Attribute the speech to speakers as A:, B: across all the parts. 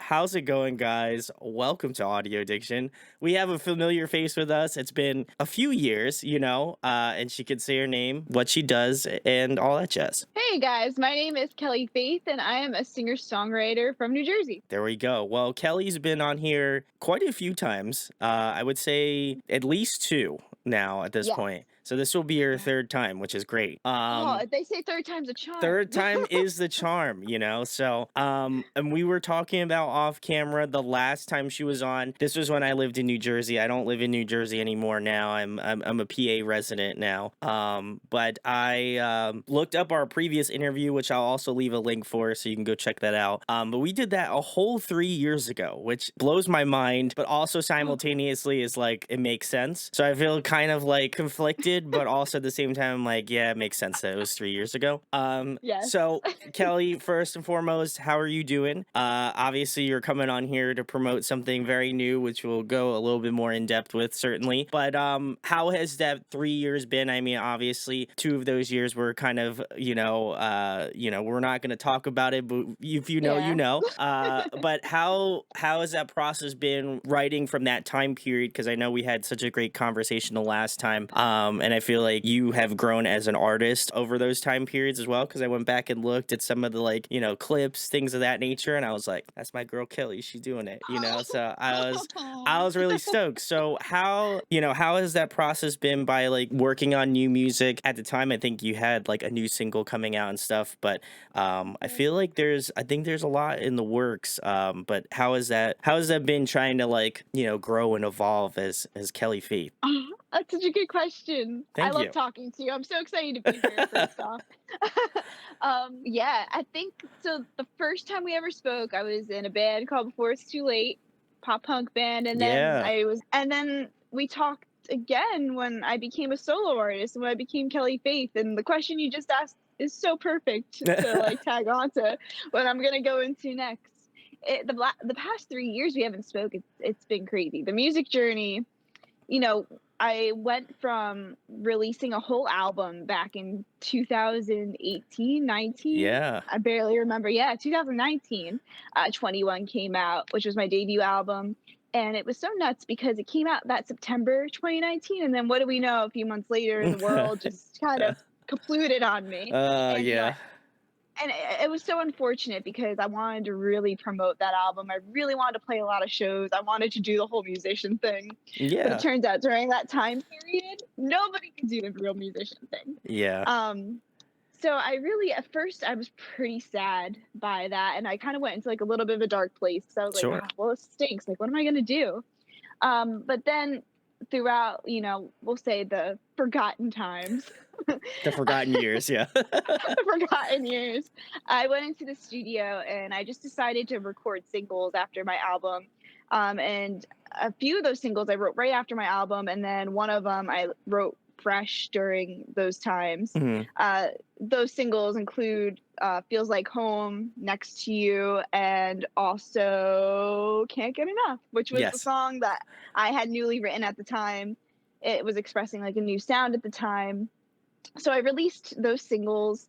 A: how's it going, guys? Welcome to Audio Addiction. We have a familiar face with us. It's been a few years, and she could say her name, what she does, and all that jazz.
B: Hey guys, my name is Kelli Faith and I am a singer-songwriter from New Jersey.
A: There we go. Well, Kelly's been on here quite a few times. I would say at least two now at this
B: Yes.
A: point. So this will be her
B: Yeah.
A: third time, which is great.
B: Oh, they say third time's a
A: Third
B: charm.
A: time is the charm, so and we were talking about off camera the last time she was on. This was when I lived in New Jersey. I don't live in New Jersey anymore now. I'm a PA resident now. But I looked up our previous interview, which I'll also leave a link for, so you can go check that out. But we did that a whole 3 years ago, which blows my mind, but also simultaneously is like it makes sense. So I feel kind of like conflicted, but also at the same time I'm like, yeah, it makes sense that it was 3 years ago.
B: Yes.
A: So Kelly, first and foremost, how are you doing? Obviously you're coming on here to promote something very new, which we'll go a little bit more in depth with, certainly. But how has that 3 years been? I mean, obviously, two of those years were kind of, we're not going to talk about it, but if you know, you
B: Yeah.
A: know. But how has that process been writing from that time period? Because I know we had such a great conversation the last time, and I feel like you have grown as an artist over those time periods as well. Because I went back and looked at some of the clips, things of that nature, and I was like, that's my girl Kelly. She's doing it. So I was really stoked. So how has that process been by like working on new music? At the time, I think you had like a new single coming out and stuff, but I feel like there's a lot in the works. But how has that been trying to grow and evolve as Kelly Faith?
B: That's such a good question. I
A: Thank
B: love
A: you.
B: talking to you. I'm so excited to be here, first off. Yeah, I think so. The first time we ever spoke, I was in a band called Before It's Too Late, pop punk band,
A: Yeah.
B: and then we talked again when I became a solo artist and when I became Kelly Faith. And the question you just asked is so perfect to like tag on to what I'm gonna go into next. The past 3 years we haven't spoken. It's been crazy. The music journey, you know, I went from releasing a whole album back in 2018, 19.
A: Yeah.
B: I barely remember. Yeah, 2019. 21 came out, which was my debut album. And it was so nuts because it came out that September 2019. And then what do we know? A few months later, the world just kind of kaplooted on me. And,
A: Yeah.
B: it was so unfortunate because I wanted to really promote that album. I really wanted to play a lot of shows. I wanted to do the whole musician thing. But it
A: Yeah.
B: turns out during that time period, nobody could do the real musician thing.
A: Yeah.
B: Um, so I really, at first, I was pretty sad by that. And I kind of went into like a little bit of a dark place because I was like,
A: Sure.
B: "Ah, well, it stinks. Like, what am I going to do?" But then throughout, we'll say the forgotten times,
A: The forgotten years, yeah.
B: the forgotten years, I went into the studio and I just decided to record singles after my album. And a few of those singles I wrote right after my album, and then one of them I wrote fresh during those times.
A: Mhm.
B: Those singles include Feels Like Home, Next to You, and also Can't Get Enough, which was the
A: Yes.
B: song that I had newly written at the time. It was expressing like a new sound at the time. So I released those singles,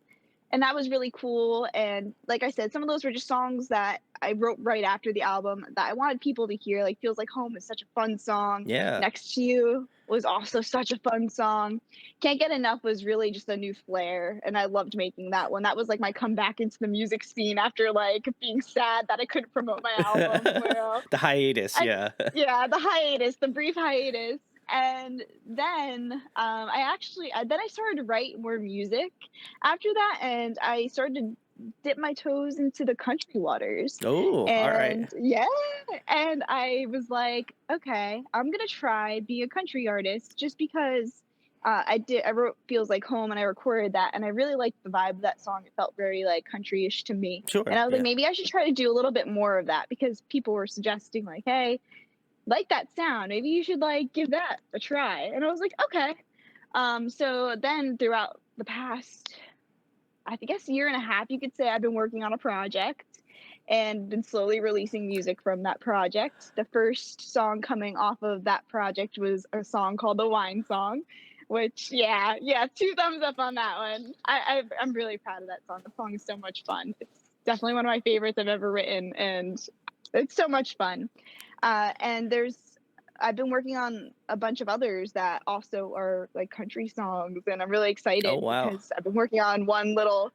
B: and that was really cool. And like I said, some of those were just songs that I wrote right after the album that I wanted people to hear. Like Feels Like Home is such a fun song.
A: Yeah.
B: Next to You was also such a fun song. Can't Get Enough was really just a new flair, and I loved making that one. That was like my comeback into the music scene after like being sad that I couldn't promote my album. Well,
A: The hiatus,
B: I
A: yeah.
B: yeah, the hiatus, the brief hiatus. And then then I started to write more music after that, and I started to dip my toes into the country waters.
A: Oh, alright.
B: And yeah, and I was like, okay, I'm gonna try be a country artist just because I wrote Feels Like Home and I recorded that and I really liked the vibe of that song. It felt very like country-ish to me. And
A: Sure,
B: I was like,
A: yeah.
B: maybe I should try to do a little bit more of that because people were suggesting like, hey, like that sound. Maybe you should like give that a try. And I was like, okay. So then throughout the past, I guess year and a half, you could say I've been working on a project and been slowly releasing music from that project. The first song coming off of that project was a song called The Wine Song, which yeah, two thumbs up on that one. I'm really proud of that song. The song is so much fun. It's definitely one of my favorites I've ever written, and It's so much fun. And I've been working on a bunch of others that also are like country songs, and I'm really
A: Oh,
B: excited
A: wow.
B: because I've been working on one little.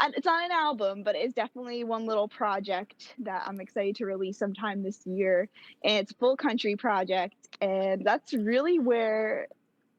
B: It's not an album, but it's definitely one little project that I'm excited to release sometime this year. And it's a full country project, and that's really where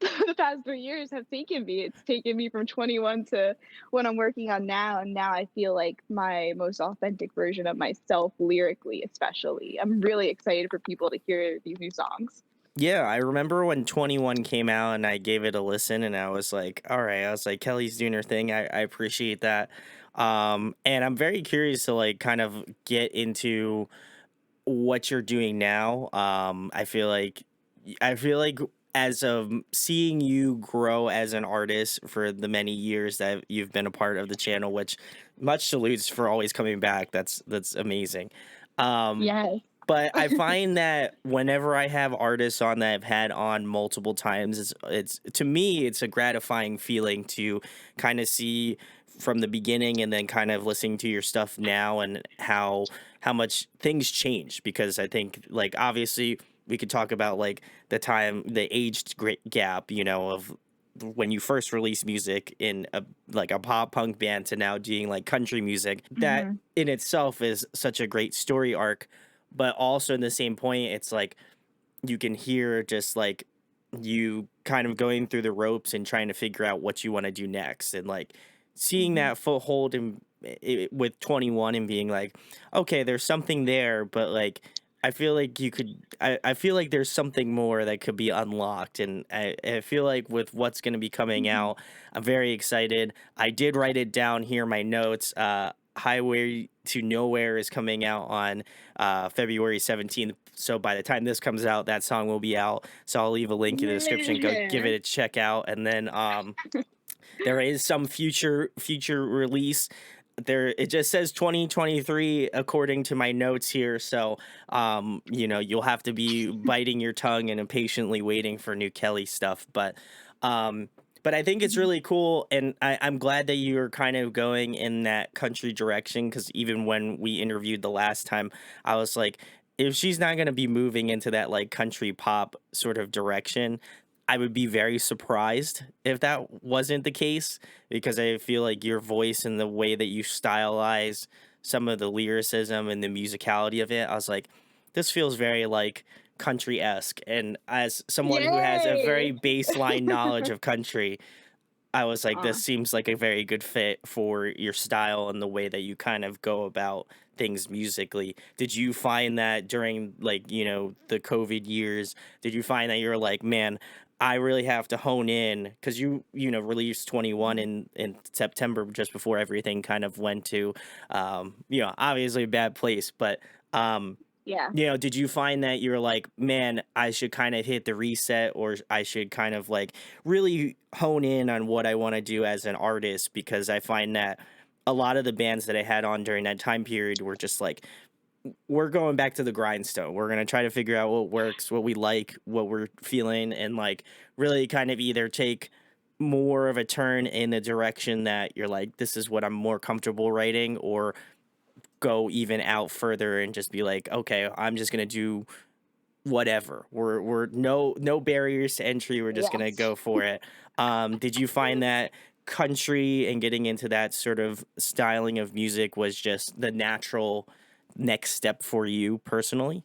B: the past 3 years have taken me. It's taken me from 21 to what I'm working on now, and now I feel like my most authentic version of myself lyrically, especially. I'm really excited for people to hear these new songs.
A: Yeah, I remember when 21 came out and I gave it a listen and I was like, all right, I was like, Kelly's doing her thing. I appreciate that. And I'm very curious to like kind of get into what you're doing now. I feel like as of seeing you grow as an artist for the many years that you've been a part of the channel, which much salutes for always coming back. That's amazing. Um,
B: Yes.
A: but I find that whenever I have artists on that I've had on multiple times, it's to me it's a gratifying feeling to kind of see from the beginning and then kind of listening to your stuff now and how much things change because I think like obviously we could talk about like the aged great gap, you know, of when you first released music in a like a pop punk band to now doing like country music. That
B: Hmm.
A: in itself is such a great story arc, but also in the same point it's like you can hear just like you kind of going through the ropes and trying to figure out what you want to do next and like seeing
B: Hmm.
A: that foothold in with 21 and being like okay there's something there but like I feel like I feel like there's something more that could be unlocked and I feel like with what's going to be coming
B: Hmm.
A: out I'm very excited. I did write it down here my notes. Highway to Nowhere is coming out on February 17th. So by the time this comes out, that song will be out. So I'll leave a link in the description. Go give it
B: Yeah.
A: a check out. And then there is some future release. There it just says 2023 according to my notes here. So you know, you'll have to be biting your tongue and impatiently waiting for new Kelly stuff. Um but I think it's
B: Mhm.
A: really cool, and I'm glad that you're kind of going in that country direction. Because even when we interviewed the last time, I was like, if she's not going to be moving into that like country pop sort of direction, I would be very surprised if that wasn't the case because I feel like your voice and the way that you stylize some of the lyricism and the musicality of it, I was like, this feels very like country esque. And as someone who has a
B: Yay.
A: very baseline knowledge of country, I was like, this
B: Aw.
A: seems like a very good fit for your style and the way that you kind of go about things musically. Did you find that during like, you know, the COVID years, did you find that you're like, man, I really have to hone in because you know, released 21
B: Mhm.
A: in September just before everything kind of went to you know, obviously a bad place, but um
B: Yeah.
A: you know, did you find that you're like, man, I should kind of hit the reset or I should kind of like really hone in on what I want to do as an artist? Because I find that a lot of the bands that I had on during that time period were just like, we're going back to the grindstone. We're going to try to figure out what works, what we like, what we're feeling, and like really kind of either take more of a turn in the direction that you're like, this is what I'm more comfortable writing, or go even out further and just be like, okay, I'm just gonna do whatever. We're no barriers to entry. We're just gonna
B: Yes.
A: go for it. Did you find that country and getting into that sort of styling of music was just the natural next step for you personally?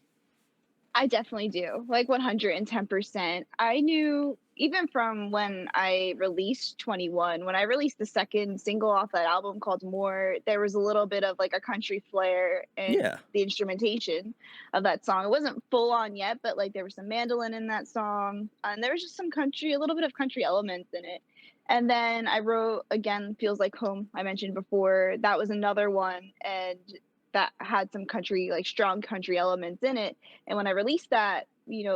B: I definitely do. Like 110%. I knew even from when I released 21, when I released the second single off that album called More, there was a little bit of like a country flair in
A: Yeah.
B: the instrumentation of that song. It wasn't full on yet, but like there was some mandolin in that song, and there was just some country, a little bit of country elements in it. And then I wrote again, Feels Like Home, I mentioned before. That was another one. And that had some country, like strong country elements in it. And when I released that,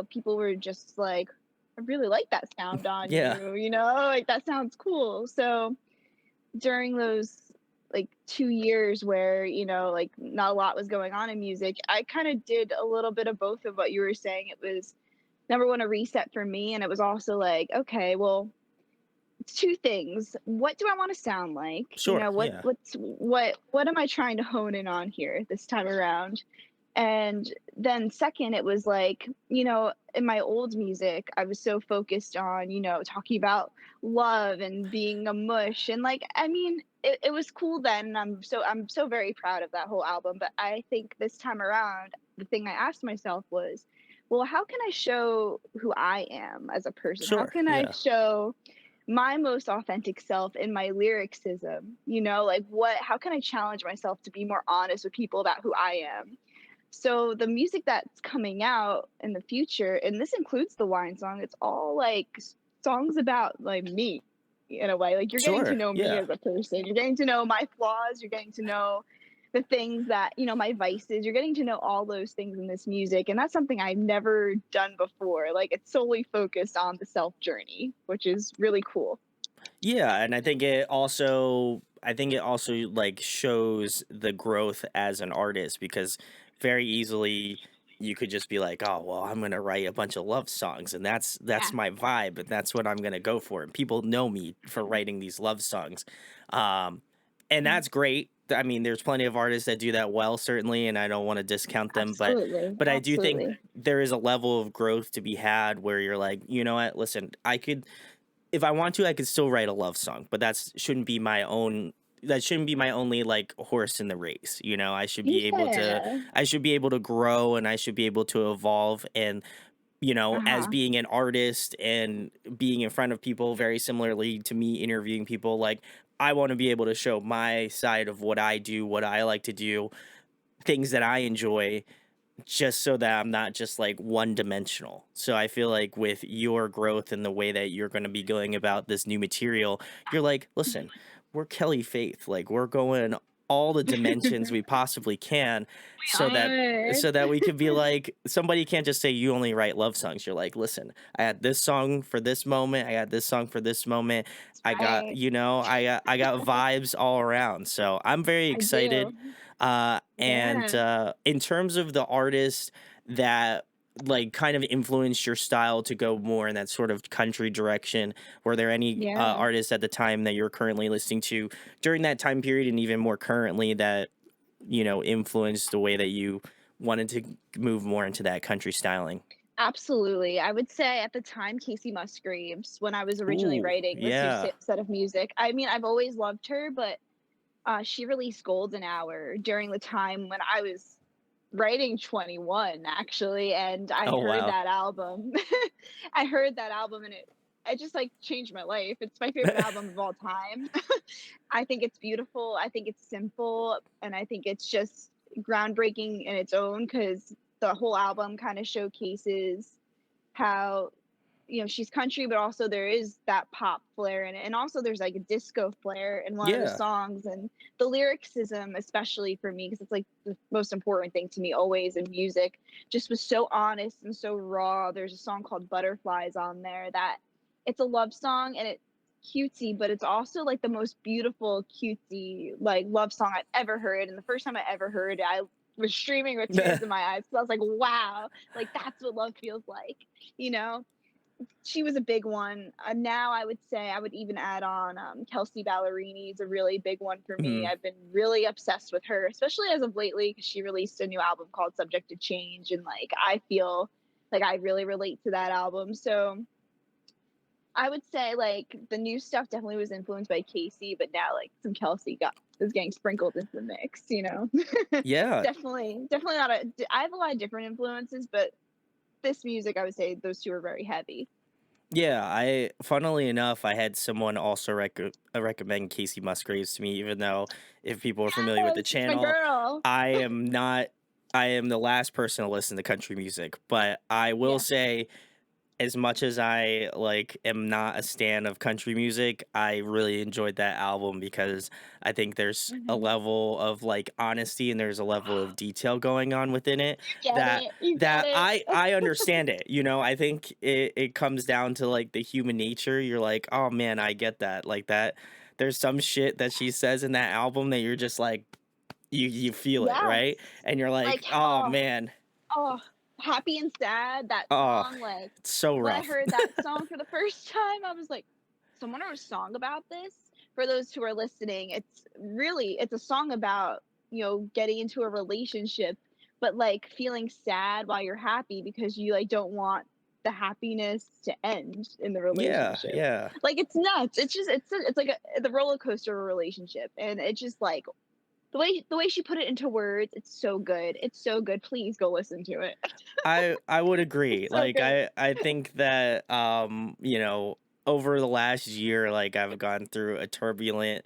B: people were just like, I really like that sound on
A: Yeah.
B: you, like that sounds cool. So during those like 2 years where, like not a lot was going on in music, I kind of did a little bit of both of what you were saying. It was number one, a reset for me. And it was also like, okay, well, it's two things. What do I want to sound like?
A: Sure.
B: What
A: Yeah.
B: what's what am I trying to hone in on here this time around? And then second, it was like, in my old music, I was so focused on, talking about love and being a mush. And like, I mean, it was cool then. And I'm so very proud of that whole album. But I think this time around, the thing I asked myself was, well, how can I show who I am as a person? How
A: Sure.
B: can I
A: Yeah.
B: show my most authentic self in my lyricism? Like how can I challenge myself to be more honest with people about who I am? So the music that's coming out in the future, and this includes the wine song, it's all like songs about like me in a way. Like you're getting to
A: Sure.
B: know me
A: Yeah.
B: as a person. You're getting to know my flaws. You're getting to know the things that, my vices. You're getting to know all those things in this music. And that's something I've never done before. Like it's solely focused on the self journey, which is really cool.
A: Yeah, and I think it also like shows the growth as an artist because very easily you could just be like, "Oh, well, I'm going to write a bunch of love songs and that's
B: Yeah.
A: my vibe and that's what I'm going to go for." And people know me for writing these love songs. Um and
B: Mhm.
A: that's great. I mean, there's plenty of artists that do that well certainly, and I don't want to discount them,
B: Absolutely.
A: but I do think
B: Absolutely.
A: there is a level of growth to be had where you're like, "You know what? Listen, I could if I want to, I could still write a love song, but that shouldn't be my only like horse in the race. You know,
B: Yeah.
A: I should be able to grow and I should be able to evolve and as
B: Uh-huh.
A: being an artist and being in front of people very similarly to me interviewing people, like I want to be able to show my side of what I do, what I like to do, things that I enjoy just so that I'm not just like one dimensional. So I feel like with your growth and the way that you're going to be going about this new material, you're like, listen, we're Kelly Faith. Like we're going all the dimensions we possibly can
B: We are.
A: so that we could be like somebody can't just say you only write love songs. You're like, listen, I had this song for this moment, I got this song for this moment. I got,
B: Right.
A: I got vibes all around. So I'm very
B: I do.
A: excited. And
B: Yeah.
A: in terms of the artists that like kind of influenced your style to go more in that sort of country direction, were there any
B: Yeah.
A: artists at the time that you're currently listening to during that time period and even more currently that influenced the way that you wanted to move more into that country styling?
B: Absolutely. I would say at the time, Casey Musgraves, when I was originally
A: Ooh,
B: writing this new
A: yeah.
B: set of music. I mean, I've always loved her, but she released Golden Hour during the time when I was writing 21, actually, and I
A: Oh
B: heard
A: wow.
B: that album. I heard that album, and it just like changed my life. It's my favorite album of all time. I think it's beautiful. I think it's simple, and I think it's just groundbreaking in its own because the whole album kind of showcases how she's country, but also there is that pop flair in it, and also there's like a disco flair in one of the
A: Yeah.
B: songs, and the lyricism, especially for me, because it's like the most important thing to me always in music, just was so honest and so raw. There's a song called Butterflies on there that it's a love song and it's cutesy, but it's also like the most beautiful cutesy like love song I've ever heard. And the first time I ever heard it, I was streaming with tears in my eyes because I was like, wow, like that's what love feels like, you know? She was a big one. Now I would say I would even add on Kelsey Ballerini is a really big one for me.
A: Mhm.
B: I've been really obsessed with her, especially as of lately, because she released a new album called Subject to Change, and like I feel like I really relate to that album. So I would say like the new stuff definitely was influenced by Casey, but now like some Kelsey got is getting sprinkled into the mix.
A: Yeah.
B: Definitely not a. I have a lot of different influences, but this music I would say those two are very heavy.
A: Yeah, I funnily enough, I had someone also recommend Casey Musgraves to me, even though if people are familiar with the
B: Yes, it's my
A: channel,
B: girl.
A: I am not I am the last person to listen to country music, but I will
B: Yeah.
A: say as much as I like am not a stan of country music, I really enjoyed that album because I think there's a
B: Mhm.
A: level of like honesty and there's a level of detail going on within it
B: You get
A: that
B: it. You get it.
A: I understand it. I think it comes down to like the human nature. You're like, oh man, I get that. Like that there's some shit that she says in that album that you're just like you feel it,
B: Yes.
A: right? And you're
B: Like,
A: like, oh
B: oh,
A: man,
B: oh, Happy and Sad, that
A: oh,
B: song, like,
A: it's so
B: when I
A: rough.
B: heard that song for the first time, I was like, someone wrote a song about this? For those who are listening, it's a song about, getting into a relationship but like feeling sad while you're happy because you like don't want the happiness to end in the
A: Yeah,
B: relationship.
A: yeah.
B: Like it's nuts. It's just it's like the roller coaster of a relationship, and it's just like the way she put it into words. It's so good. It's so good. Please go listen to it.
A: I would agree.
B: It's so
A: Like
B: good.
A: I think that over the last year, like I've gone through a turbulent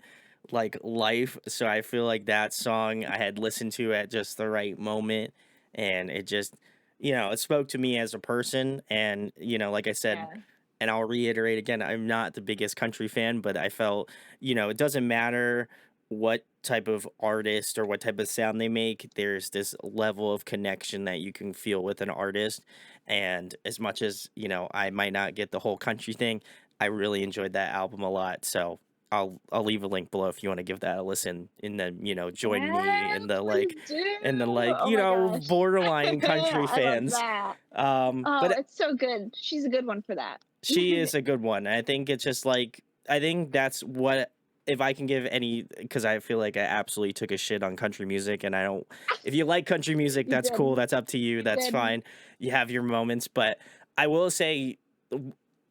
A: like life, so I feel like that song I had listened to at just the right moment, and it just it spoke to me as a person. And like I said,
B: Yeah.
A: and I'll reiterate again, I'm not the biggest country fan, but I felt, it doesn't matter what type of artist or what type of sound they make, there's this level of connection that you can feel with an artist. And as much as, I might not get the whole country thing, I really enjoyed that album a lot. So I'll leave a link below if you want to give that a listen and then, join me
B: Yeah,
A: in the
B: please
A: like
B: do.
A: in the like,
B: Oh my gosh.
A: borderline country
B: I love
A: fans.
B: that. Oh,
A: But
B: it's so good. She's a good one for that.
A: she is a good one. I think it's just like I think that's what if I can give any because I feel like I absolutely took a shit on country music and I don't if you like country music,
B: You
A: that's cool.
B: did.
A: That's up to you.
B: You
A: That's
B: did.
A: fine. You have your moments, but I will say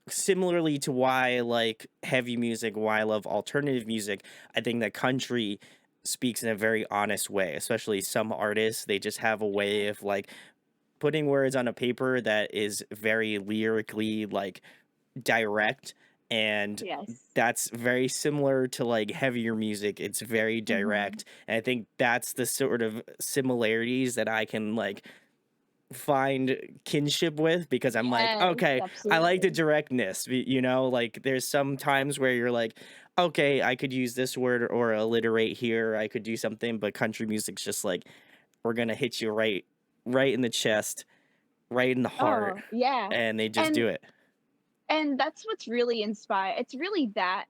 A: similarly to why I like heavy music, why I love alternative music, I think that country speaks in a very honest way, especially some artists, they just have a way
B: Yeah.
A: of like putting words on a paper that is very lyrically like direct, and
B: Yes.
A: that's very similar to like heavier music. It's very
B: Mhm.
A: direct, and I think that's the sort of similarities that I can like find kinship with because I'm like,
B: Yes,
A: okay, I like the
B: absolutely.
A: directness, like there's some times where you're like, okay, I could use this word or alliterate here, I could do something, but country music's just like we're gonna hit you right in the chest, right in the heart,
B: Oh, yeah.
A: and they just
B: And
A: do it.
B: that's what's really inspired. It's really that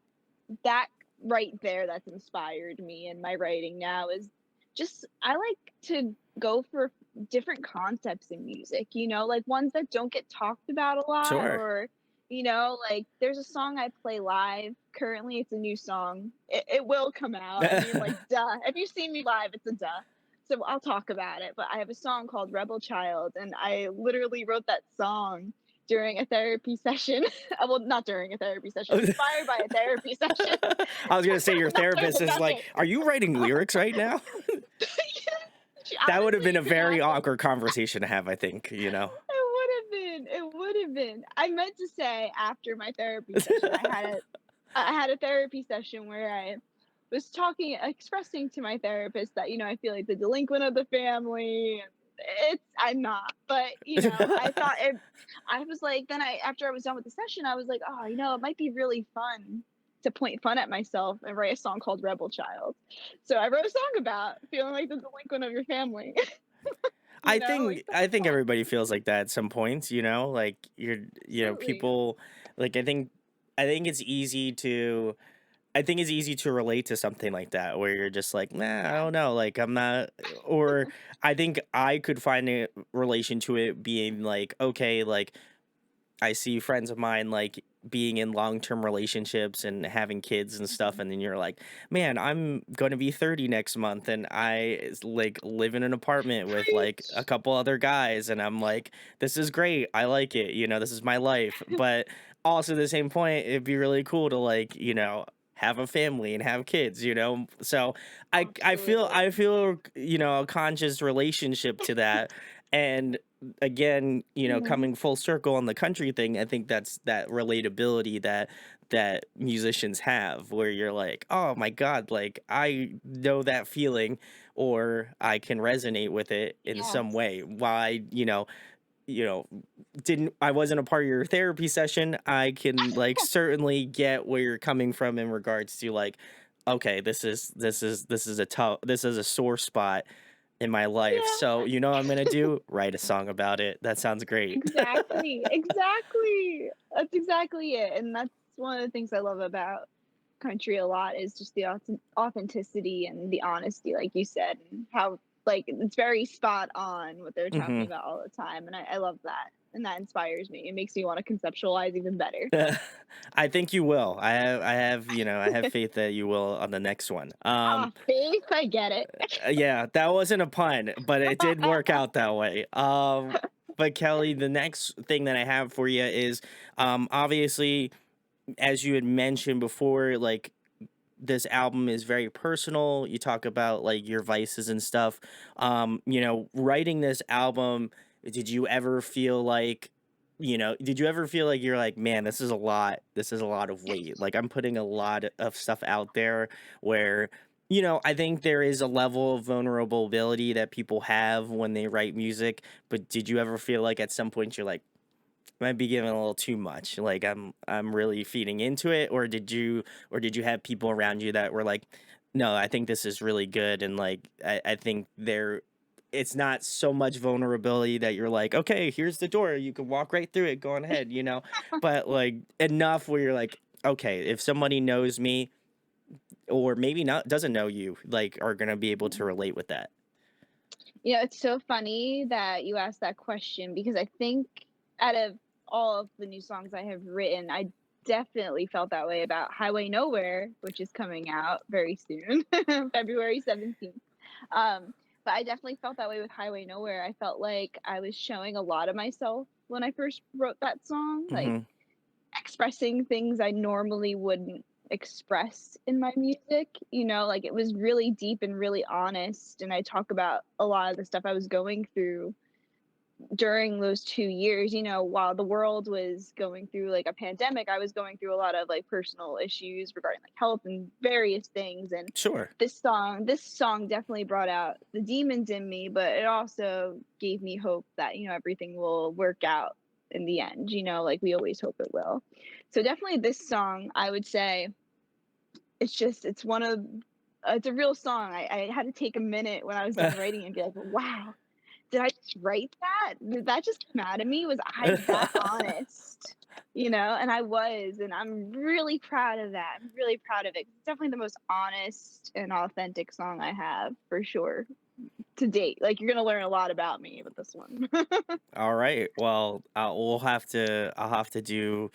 B: right there that's inspired me in my writing now is just I like to go for different concepts in music, like ones that don't get talked about a lot
A: Sure.
B: or like there's a song I play live currently. It's a new song. It will come out. I mean, like, duh. If you've seen me live, it's a duh. So I'll talk about it. But I have a song called Rebel Child, and I literally wrote that song during a therapy session. Well, not during a therapy session, inspired by a therapy session.
A: I was gonna say your
B: That's why I
A: therapist
B: put
A: is
B: that
A: like,
B: name.
A: "Are you writing lyrics right now?" That would have
B: Honestly,
A: been a
B: you can
A: very
B: ask them.
A: awkward conversation to have, I think, you know?
B: It would have been. It would have been. I meant to say after my therapy session, I had a therapy session where I was expressing to my therapist that I feel like the delinquent of the family. I'm not, but I thought it. I was like, then after I was done with the session, I was like, oh, it might be really fun to point fun at myself and write a song called Rebel Child. So I wrote a song about feeling like the delinquent of your family. Like
A: I
B: something
A: think
B: fun.
A: everybody feels like that at some points, like
B: Absolutely.
A: people like I think it's easy to relate to something like that where you're just like, nah, I
B: Yeah.
A: don't know, like I'm not, or I think I could find a relation to it being like, okay, like I see friends of mine like being in long-term relationships and having kids and stuff,
B: Mhm.
A: and then you're like, man, I'm going to be 30 next month and like live in an apartment with like a
B: Preach.
A: couple other guys, and I'm like, this is great, I like it, this is my life. But also at the same point, it'd be really cool to like, have a family and have kids, so I
B: Absolutely.
A: feel a conscious relationship to that. And again,
B: Mhm.
A: coming full circle on the country thing, I think that's that relatability that musicians have where you're like, "Oh my god, like I know that feeling or I can resonate with it in some
B: Yes.
A: way." Why, you know, didn't I wasn't a part of your therapy session, I can like certainly get where you're coming from in regards to like, okay, this is a sore spot in my life. So,
B: Yeah.
A: what I'm gonna do? Write a song about it. That sounds great.
B: Exactly. Exactly. That's exactly it, and that's one of the things I love about country a lot is just the authenticity and the honesty, like you said, and how like, it's very spot on what they're talking
A: Mhm.
B: about all the time, and I love that, and that inspires me. It makes me wanna conceptualize even better.
A: I think you will. I have faith that you will on the next one.
B: Ah, faith, I get it.
A: Yeah, that wasn't a pun, but it did work out that way. But Kelly, the next thing that I have for you is, obviously, as you had mentioned before, like this album is very personal. You talk about like your vices and stuff. Writing this album, did you ever feel like, did you ever feel like you're like, man, this is a lot. This is a lot of weight. Like I'm putting a lot of stuff out there where, I think there is a level of vulnerability that people have when they write music. But did you ever feel like at some point you're like, might be giving a little too much. Like I'm really feeding into it, or did you have people around you that were like, no, I think this is really good, and like I think it's not so much vulnerability that you're like, okay, here's the door, you can walk right through it, go on ahead. But like enough where you're like, okay, if somebody knows me or maybe not doesn't know you, like are gonna be able to relate with that.
B: It's so funny that you asked that question because I think out of all of the new songs I have written, I definitely felt that way about Highway Nowhere, which is coming out very soon, February 17th. But I definitely felt that way with Highway Nowhere. I felt like I was showing a lot of myself when I first wrote that song, like
A: Hmm.
B: expressing things I normally wouldn't express in my music, like it was really deep and really honest. And I talk about a lot of the stuff I was going through during those 2 years, while the world was going through like a pandemic, I was going through a lot of like personal issues regarding like health and various things. And
A: Sure.
B: this song definitely brought out the demons in me, but it also gave me hope that, everything will work out in the end, like we always hope it will. So definitely this song, I would say it's one of it's a real song. I had to take a minute when I was done writing and be like, wow, did I just write that? Did that just come out of me? Was I that honest? And I was, and I'm really proud of that. I'm really proud of it. It's definitely the most honest and authentic song I have for sure to date. Like you're gonna learn a lot about me with this one.
A: All right. Well, I'll have to do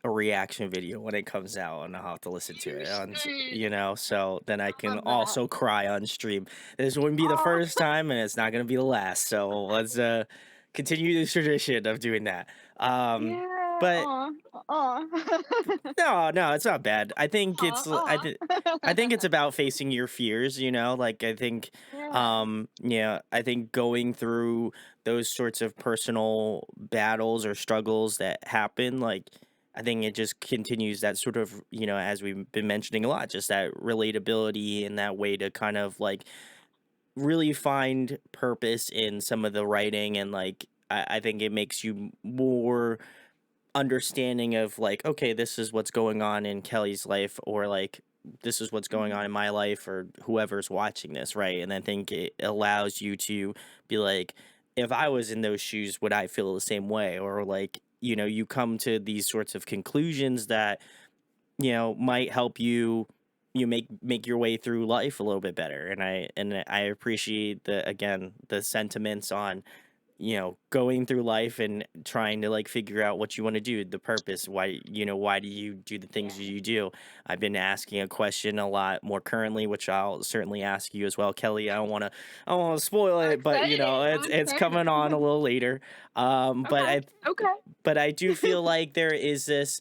A: a reaction video when it comes out, and I'll have to listen to
B: You
A: it
B: should.
A: so then I
B: I
A: can
B: love that.
A: also cry on stream. This wouldn't be the
B: Oh,
A: first time, and it's not gonna be the last. So let's continue this tradition of doing that. Um,
B: yeah.
A: but
B: Aw. Aw.
A: no, no, it's not bad.
B: Aw. Aw.
A: I think it's about facing your fears, like
B: Yeah.
A: I think going through those sorts of personal battles or struggles that happen, like I think it just continues that sort of, as we've been mentioning a lot, just that relatability and that way to kind of like really find purpose in some of the writing, and like I think it makes you more understanding of like, okay, this is what's going on in Kelly's life, or like this is what's going on in
B: Mhm.
A: my life, or whoever's watching this, right? And I think it allows you to be like, if I was in those shoes, would I feel the same way? Or like, you come to these sorts of conclusions that, might help you make your way through life a little bit better. And I appreciate the sentiments on going through life and trying to like figure out what you want to do, the purpose, why do you do the things
B: Yeah.
A: you do. I've been asking a question a lot more currently, which I'll certainly ask you as well, Kelly. I don't want to spoil
B: I'm
A: it, but
B: excited.
A: it's
B: I'm
A: it's coming on a
B: excited.
A: little later. But
B: Okay.
A: I
B: Okay.
A: but I do feel like there is this,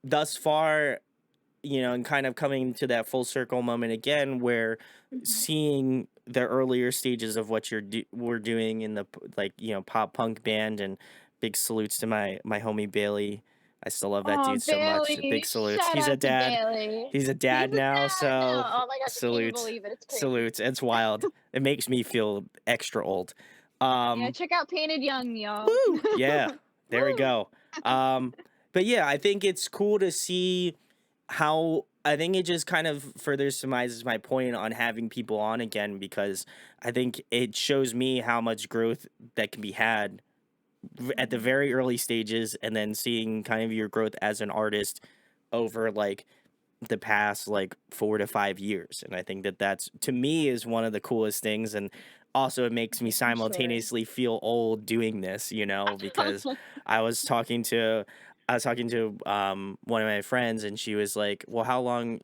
A: thus far, and kind of coming to that full circle moment again, where
B: Mhm.
A: seeing the earlier stages of what we're doing in the like pop punk band, and big salutes to my homie Bailey. I still love that
B: Oh,
A: dude so much.
B: Bailey.
A: Big salutes.
B: Shout out to Bailey.
A: He's a
B: He's
A: dad
B: a
A: now,
B: dad
A: so
B: now. Oh my gosh, I can't even
A: salutes.
B: believe it. It's crazy.
A: Salutes. It's wild. It makes me feel extra old.
B: Yeah,
A: Um
B: check out Painted Young, y'all.
A: Woo! Yeah. There we
B: Woo!
A: go. But yeah, I think it's cool to see how I think it just kind of further surmises my point on having people on again, because I think it shows me how much growth that can be had at the
B: Mhm.
A: very early stages, and then seeing kind of your growth as an artist over like the past like 4 to 5 years, and I think that that's, to me, is one of the coolest things. And also it makes me
B: For sure.
A: simultaneously feel old doing this, because I was talking to one of my friends, and she was like, "Well, how long,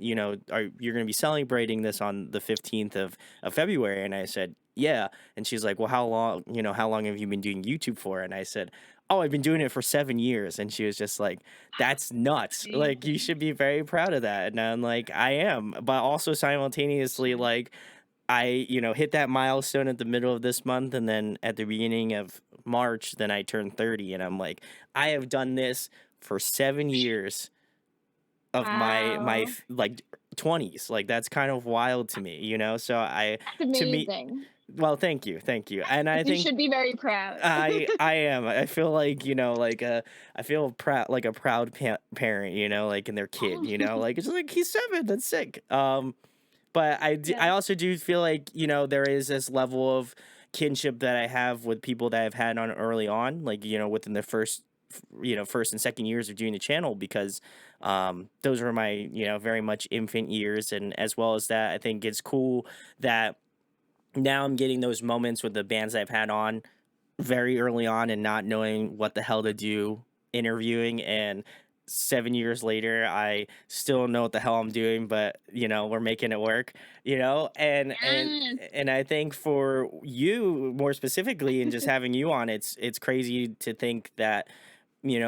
A: are you're going to be celebrating this on the 15th of February?" And I said, "Yeah." And she's like, "Well, how long have you been doing YouTube for?" And I said, "Oh, I've been doing it for 7 years." And she was just like, "That's nuts. Like, you
B: Amazing.
A: should be very proud of that." And I'm like, "I am." But also simultaneously,
B: Sure.
A: like, I, hit that milestone at the middle of this month, and then at the beginning of March, then I turned 30, and I'm like, I have done this for 7 years of
B: Wow.
A: like 20s. Like, that's kind of wild to me, So
B: That's
A: to me,
B: amazing.
A: well, thank you. And I
B: You
A: think
B: should be very proud.
A: I am. I feel like, I feel proud, like a proud parent, like in their kid, like it's like, he's 7, that's sick. But I
B: Yeah.
A: also do feel like, there is this level of kinship that I have with people that I've had on early on, like, within the first and second years of doing the channel, because those were my, very much infant years. And as well as that, I think it's cool that now I'm getting those moments with the bands I've had on very early on, and not knowing what the hell to do interviewing. And 7 years later, I still don't know what the hell I'm doing, but we're making it work, and
B: Yes.
A: I think for you more specifically, and just having you on, it's crazy to think that,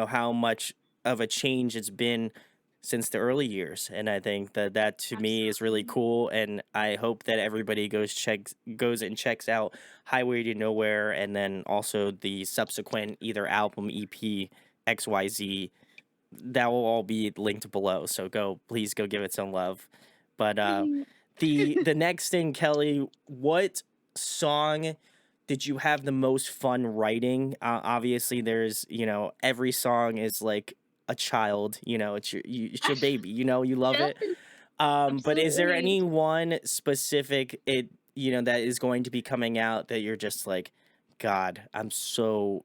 A: how much of a change it's been since the early years. And I think that that to me is really
B: Absolutely.
A: cool. And I hope that everybody goes and checks out Highway to Nowhere, and then also the subsequent either album, EP, XYZ. That will all be linked below. So please go give it some love. But
B: Thanks.
A: the next thing, Kelly, what song did you have the most fun writing? Obviously, there's, every song is like a child. It's your baby. You love
B: Yes,
A: it. But is there
B: absolutely.
A: any one specific that is going to be coming out that you're just like, God, I'm so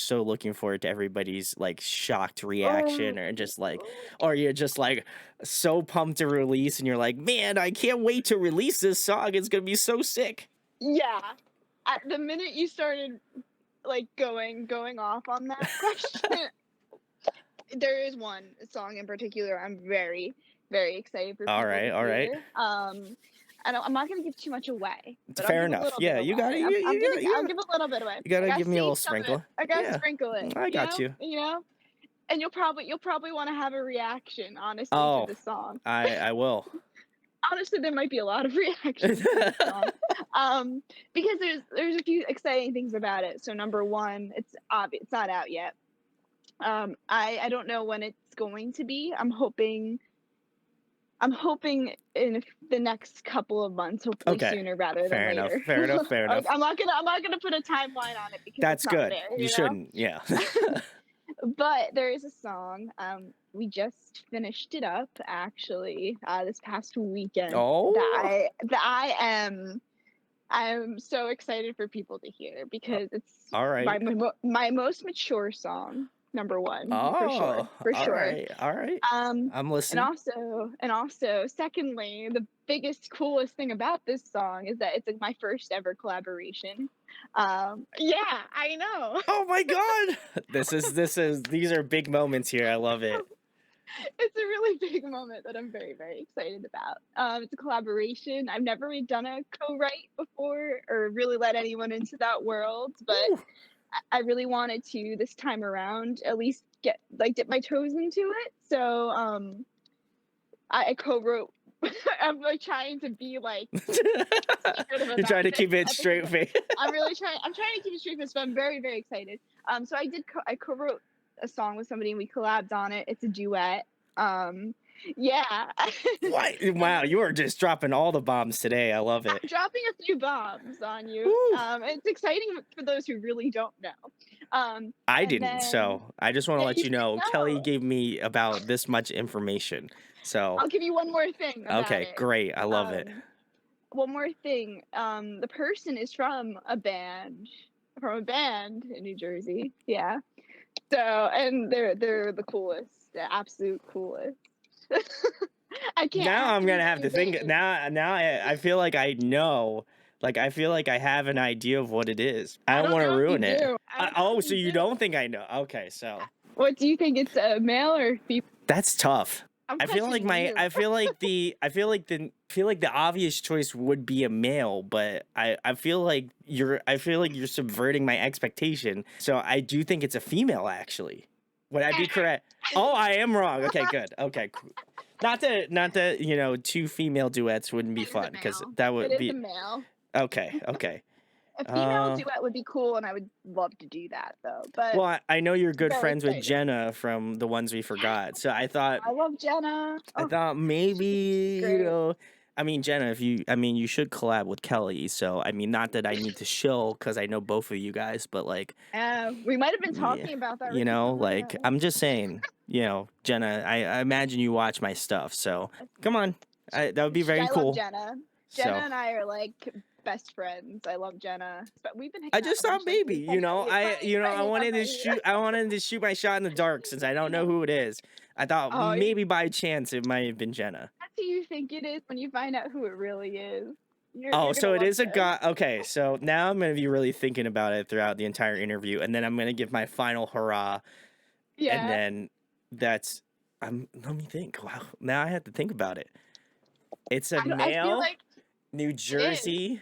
A: looking forward to everybody's like shocked reaction,
B: Oh,
A: or or you're just like so pumped to release, and you're like, man, I can't wait to release this song. It's gonna be so sick.
B: yeah. At the minute you started like going off on that question, there is one song in particular I'm very, very excited for
A: All
B: people
A: right,
B: to
A: all right.
B: hear. I'm not gonna give too much away, but I'll
A: Fair
B: give a
A: enough.
B: little bit
A: Yeah, you got it.
B: away. I'll give a little bit away.
A: You
B: I
A: gotta
B: gotta
A: give me a little
B: save some of it.
A: sprinkle.
B: I gotta
A: Yeah,
B: sprinkle it.
A: I got you.
B: And you'll probably want to have a reaction, honestly, to
A: Oh,
B: this song.
A: I will.
B: Honestly, there might be a lot of reactions to this song, um, because there's a few exciting things about it. So number one, it's obvious it's not out yet. I don't know when it's going to be. I'm hoping in the next couple of months, hopefully
A: Okay.
B: sooner rather than
A: Fair enough.
B: later.
A: Fair enough. Fair
B: Like,
A: enough.
B: I'm not gonna put a timeline on it because it's
A: That's
B: not
A: good.
B: there,
A: You shouldn't. Yeah.
B: But there is a song. We just finished it up actually this past weekend that
A: Oh,
B: I'm so excited for people to hear
A: uh,
B: because it's
A: all right.
B: my most mature song, number one, for
A: Oh,
B: sure, for
A: all
B: sure.
A: right. All right.
B: Um,
A: I'm
B: and
A: listening.
B: also, secondly, the biggest, coolest thing about this song is that it's like my first ever collaboration. Yeah, I know.
A: Oh my God. These are big moments here. I love it.
B: It's a really big moment that I'm very, very excited about. It's a collaboration. I've never really done a co-write before or really let anyone into that world, but
A: Ooh.
B: I really wanted to this time around at least dip my toes into it. So I co-wrote. I'm like trying to be like secretive
A: You're trying
B: about
A: to
B: this
A: keep it
B: at the same
A: straight
B: time.
A: face.
B: I'm trying to keep it straight, but I'm very, very excited. So I co-wrote a song with somebody and we collabed on it. It's a duet. Yeah.
A: What?
B: And
A: Wow, you are just dropping all the bombs today. I love it.
B: I'm dropping a few bombs on you.
A: Woo.
B: It's exciting for those who really don't know.
A: I
B: And
A: didn't,
B: then
A: so I just want to
B: yeah,
A: let
B: you
A: you
B: should
A: know, Kelly
B: know.
A: gave me about this much information. So,
B: I'll give you one more thing about
A: okay,
B: it.
A: great. I love it.
B: Um, One more thing. The person is from a band in New Jersey. Yeah. And they're the coolest, the absolute coolest. can't
A: now I'm
B: have
A: gonna have to think.
B: anything.
A: Now I feel like I know. Like I feel like I have an idea of what it is. I
B: I
A: don't
B: don't
A: want to
B: know if you
A: ruin it.
B: do. I don't know
A: Oh,
B: if
A: so
B: you
A: you
B: do.
A: don't think I know? Okay, so
B: What do you think? It's a male or female?
A: that's tough.
B: I'm
A: I feel like
B: questioning you.
A: I feel like the obvious choice would be a male, but I feel like you're subverting my expectation. So I do think it's a female actually. Would I be correct? Oh, I am wrong. Okay, good. Okay, cool. Not that, two female duets wouldn't be
B: It is a
A: fun because
B: male.
A: that
B: It
A: would
B: is a
A: be
B: male.
A: okay, okay.
B: A female
A: Uh
B: duet would be cool, and I would love to do that though. But
A: well, I know you're
B: I'm
A: good
B: very
A: friends with
B: excited.
A: Jenna from The Ones We
B: Yes,
A: Forgot. So
B: I love Jenna.
A: I
B: Oh,
A: thought maybe,
B: she's great.
A: I mean, Jenna, you should collab with Kelly. So, I mean, not that I need to shill because I know both of you guys, but like,
B: We might have been
A: yeah,
B: talking about that recently.
A: like, I'm just saying, Jenna, I imagine you watch my stuff. So, come on. That would be very
B: I love
A: cool.
B: Jenna. Jenna
A: So,
B: and I are like best friends. I love Jenna. But we've been hanging
A: I
B: out
A: just
B: a bunch
A: thought
B: lately.
A: maybe, I
B: Funny
A: wanted
B: enough,
A: to shoot my shot in the dark since I don't know who it is. I thought
B: Oh,
A: maybe by chance it might have been Jenna.
B: that's who you think it is when you find out who it really is.
A: Oh,
B: You're gonna
A: so it
B: love
A: is a
B: this.
A: guy. Okay, so now I'm gonna be really thinking about it throughout the entire interview, and then I'm gonna give my final hurrah, and
B: Yeah.
A: then that's. Let me think. Wow, now I have to think about it. It's a
B: I feel
A: male,
B: like
A: New
B: it is.
A: Jersey.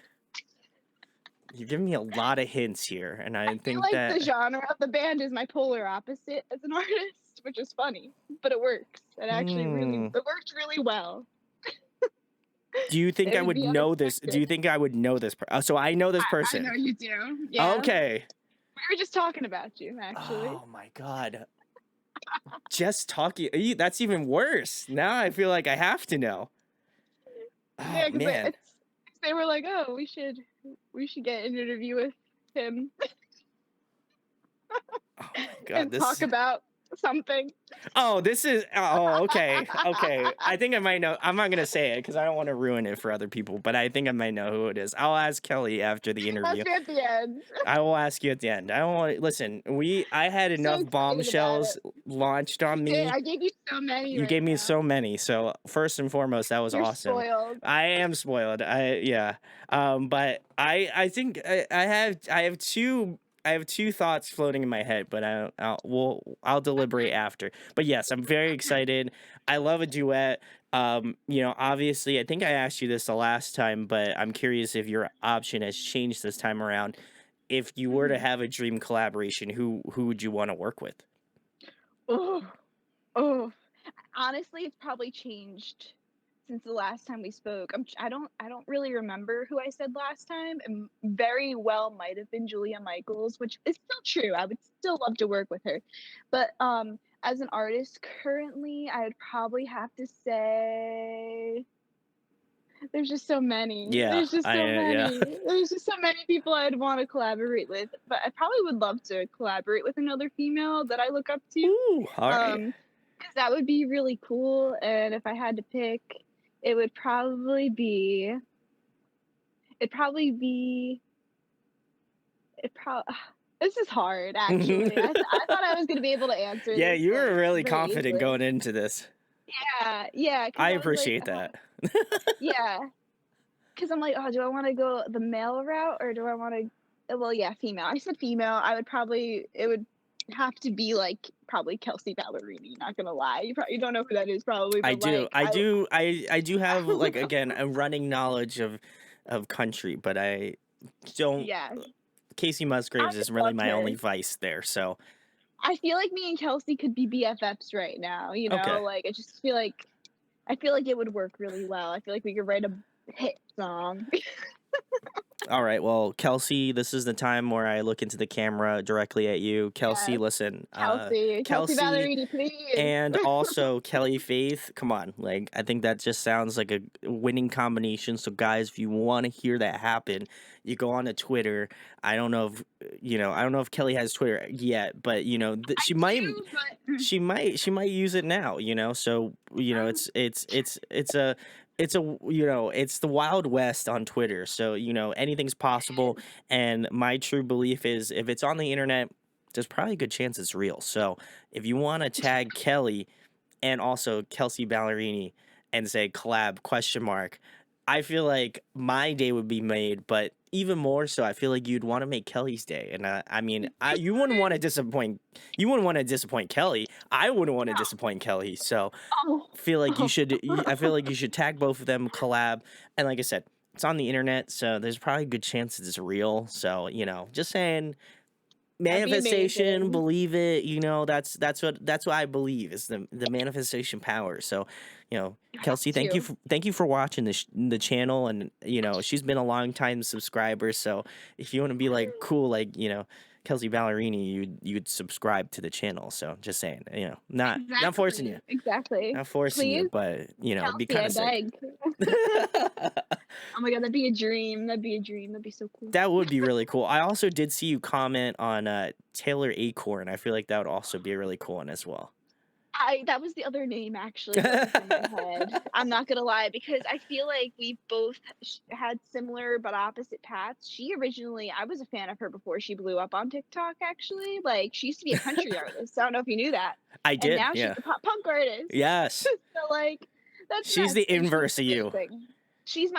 A: You're giving me a lot of hints here, and I
B: I feel
A: think
B: like the
A: that.
B: genre of the band is my polar opposite as an artist, which is funny, but it works.
A: Hmm.
B: It works really well.
A: Do you think
B: It
A: I
B: would
A: would
B: be
A: know this? Do
B: unexpected.
A: you think I would know this? So I know this
B: I know
A: person.
B: you do. Yeah.
A: Okay.
B: We were just talking about you, actually.
A: Oh my god. Just talking. That's even worse. Now I feel like I have to know. Oh
B: Yeah, because
A: man.
B: they were like, "Oh, we should get an interview with him
A: Oh my god.
B: and talk about something."
A: Oh, this is. Oh, okay. Okay. I think I might know. I'm not gonna say it because I don't want to ruin it for other people. But I think I might know who it is. I'll ask Kelly after the interview.
B: That's at the end.
A: I will ask you at the end. I don't want. Listen. I had
B: So
A: enough
B: excited about
A: bombshells
B: it.
A: launched on me.
B: I gave you so many
A: You
B: right
A: gave me
B: now.
A: so many. So first and foremost, that was
B: You're
A: awesome.
B: spoiled.
A: I am spoiled. Yeah. But I think I have two thoughts floating in my head, but I'll deliberate after. But yes, I'm very excited. I love a duet. Obviously, I think I asked you this the last time, but I'm curious if your option has changed this time around. If you were to
B: Mhm.
A: have a dream collaboration, who would you want to work with?
B: Oh, oh. Honestly, it's probably changed since the last time we spoke. I don't really remember who I said last time, and very well might have been Julia Michaels, which is still true. I would still love to work with her. But as an artist currently, I would probably have to say there's just so many.
A: Yeah,
B: There's just
A: I
B: so
A: yeah.
B: many. There's just so many people I'd want to collaborate with. But I probably would love to collaborate with another female that I look up to.
A: Ooh, all right.
B: 'Cause that would be really cool, and if I had to pick, it would probably be it'd probably be it prob this is hard, actually. I thought I was gonna be able to answer
A: Yeah,
B: this,
A: you were
B: like,
A: really
B: really
A: confident
B: easily.
A: going into this.
B: Yeah, because
A: I
B: I was like,
A: appreciate that.
B: yeah, because I'm like, "Oh, do I wanna go the male route or do I wanna" well, yeah, female. I said female. It would have to be, like, probably Kelsey Ballerini, not gonna lie. You don't know who that is probably,
A: I
B: but,
A: do.
B: like,
A: I do. I do have like
B: I
A: again a running knowledge of country, but I don't.
B: yeah.
A: Casey
B: I
A: Musgraves is really
B: loved
A: my
B: her.
A: only vice there. So
B: I feel like me and Kelsey could be BFFs right now, you
A: okay.
B: know? Like, I feel like it would work really well. I feel like we could write a hit song.
A: All right. Well, Kelsey, this is the time where I look into the camera directly at you. Kelsey,
B: Yes.
A: listen.
B: Kelsey
A: Kelsey
B: Ballerini, please.
A: and also Kelly Faith. Come on, like I think that just sounds like a winning combination. So guys, if you want to hear that happen, you go on to Twitter. I don't know if I don't know if Kelly has Twitter yet, but
B: I do, but
A: she might use it now. So it's the Wild West on Twitter. So anything's possible. And my true belief is if it's on the internet, there's probably a good chance it's real. So if you want to tag Kelly and also Kelsey Ballerini and say collab question mark, I feel like my day would be made, but even more so, I feel like you'd want to make Kelly's day. And I mean, you wouldn't want to disappoint. You wouldn't want to disappoint Kelly. I wouldn't want to
B: No.
A: disappoint Kelly. So
B: Oh.
A: feel like you
B: Oh.
A: should. I feel like you should tag both of them, collab, and like I said, it's on the internet, so there's probably a good chance it's real. So just saying,
B: That'd be
A: manifestation,
B: amazing.
A: believe it. That's what I believe is the manifestation power. So
B: Have
A: Kelsey,
B: to.
A: thank you for watching the channel, and she's been a long time subscriber. So if you want to be like cool, like Kelsey Ballerini, you'd subscribe to the channel. So just saying, not forcing you,
B: Exactly.
A: not forcing you,
B: Please,
A: but it'd be
B: Kelsey,
A: kind
B: I
A: of sick.
B: beg. Oh my god, that'd be a dream. That'd be a dream. That'd be so cool.
A: That would be really cool. I also did see you comment on Taylor Acorn. I feel like that would also be a really cool one as well.
B: That was the other name actually going through my head. I'm not gonna lie, because I feel like we both had similar but opposite paths. I was a fan of her before she blew up on TikTok. Actually, like she used to be a country artist. I don't know if you knew that,
A: I
B: and
A: did,
B: now she's
A: yeah.
B: a pop punk artist.
A: Yes.
B: So like, that's
A: She's the
B: nuts, and she's
A: inverse of you.
B: amazing. She's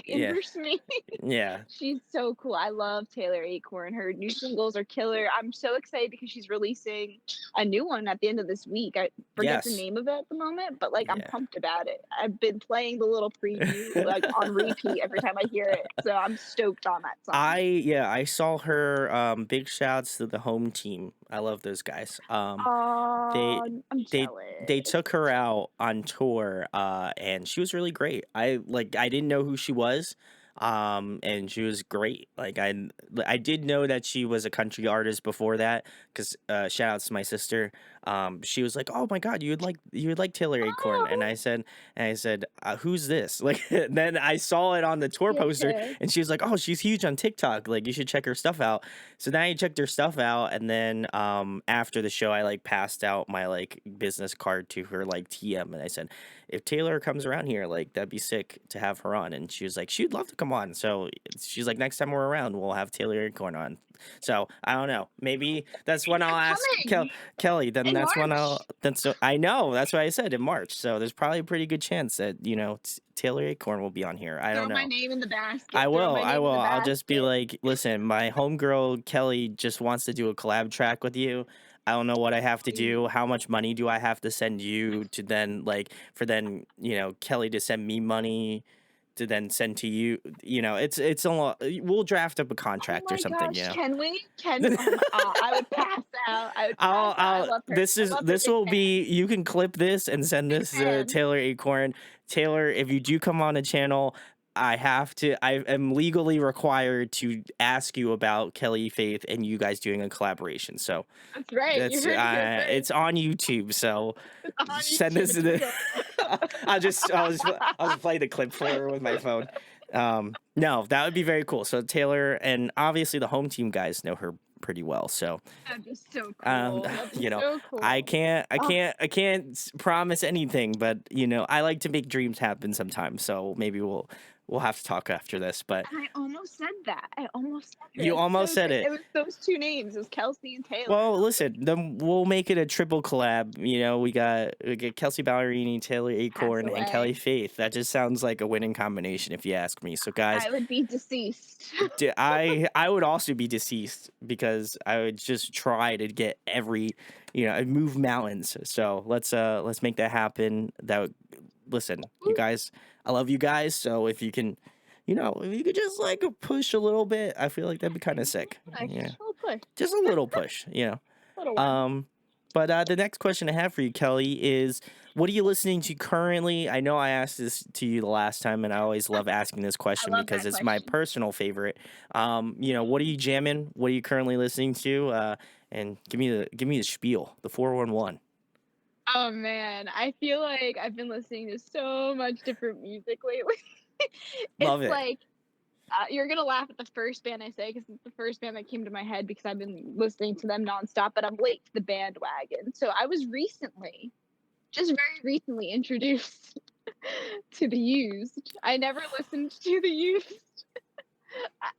A: Yeah.
B: inverse me.
A: Yeah.
B: She's so cool. I love Taylor Acorn. Her new singles are killer. I'm so excited because she's releasing a new one at the end of this week. I forget the
A: Yes.
B: name of it at the moment, but like I'm
A: Yeah.
B: pumped about it. I've been playing the little preview like on repeat every time I hear it. So I'm stoked on that song.
A: I saw her. Big shouts to the home team. I love those guys. They
B: I'm
A: they they
B: jealous.
A: took her out on tour, and she was really great. I didn't know who she was, and she was great. Like I did know that she was a country artist before that, because shout outs to my sister. She was like, "Oh my God, you would like Taylor Acorn," and
B: Oh,
A: I said, "Who's this?" Like, then I saw it on the tour poster,
B: yeah.
A: and she was like, "Oh, she's huge on TikTok. Like, you should check her stuff out." So then I checked her stuff out, and then after the show, I like passed out my like business card to her like TM, and I said, if Taylor comes around here, like that'd be sick to have her on. And she was like, she'd love to come on. So she's like, next time we're around, we'll have Taylor Acorn on. So I don't know. Maybe that's when I'll
B: You're
A: ask
B: coming
A: Kelly. Then
B: in
A: that's when
B: March.
A: I know. That's what I said in March. So there's probably a pretty good chance that Taylor Acorn will be on here. I don't
B: Throw my
A: know.
B: name in the basket.
A: I
B: Throw
A: will.
B: my
A: I
B: name
A: will.
B: in the
A: I'll just be
B: basket.
A: like, listen, my homegirl Kelly just wants to do a collab track with you. I don't know what I have to do. How much money do I have to send you to then Kelly to send me money to then send to you? It's a lot. We'll draft up a
B: Oh
A: contract or
B: my
A: something.
B: gosh, can we? Oh my, I would pass out. I would pass out. I
A: I'll
B: love her.
A: this
B: I
A: is
B: love her.
A: this
B: Big
A: will
B: fan.
A: be, you can clip this and send
B: Big
A: this to
B: fan.
A: Taylor Acorn. Taylor, if you do come on the channel, I am legally required to ask you about Kelly Faith and you guys doing a collaboration. So
B: That's right. You
A: that's
B: heard it here
A: it's
B: first.
A: on YouTube. So
B: On
A: send this
B: YouTube.
A: to
B: It's
A: the
B: real.
A: I'll just play the clip for her with my phone. No, that would be very cool. So Taylor, and obviously the home team guys know her pretty well. So
B: That'd be so
A: um,
B: cool. That'd be
A: you know,
B: so
A: I
B: cool.
A: can't, I
B: Oh,
A: can't, I can't promise anything, but I like to make dreams happen sometimes. So maybe we'll have to talk after this. But
B: and I almost said that. I almost said it.
A: you
B: It's
A: almost
B: so
A: said
B: good.
A: it.
B: It was those two names. It was Kelsey and Taylor.
A: Well, listen, then we'll make it a triple collab. We get Kelsey Ballerini, Taylor
B: Pass
A: Acorn, and
B: away.
A: Kelly Faith. That just sounds like a winning combination, if you ask me. So, guys,
B: I would be deceased.
A: I would also be deceased because I would just try to get I'd move mountains. So let's make that happen. Listen, you guys, I love you guys. So if you can, if you could just like push a little bit, I feel like that'd be kind of sick. Yeah,
B: Little push.
A: just a little push.
B: Little one.
A: But the next question I have for you, Kelly, is what are you listening to currently? I know I asked this to you the last time, and I always love asking this
B: I
A: question
B: love
A: because
B: that
A: it's my
B: question.
A: personal favorite. What are you jamming? What are you currently listening to? And give me the spiel, the 411.
B: Oh man, I feel like I've been listening to so much different music lately.
A: Love
B: It's
A: it.
B: like you're gonna laugh at the first band I say because it's the first band that came to my head because I've been listening to them nonstop. But I'm late to the bandwagon, so I was just very recently introduced to the Used. I never listened to the Used.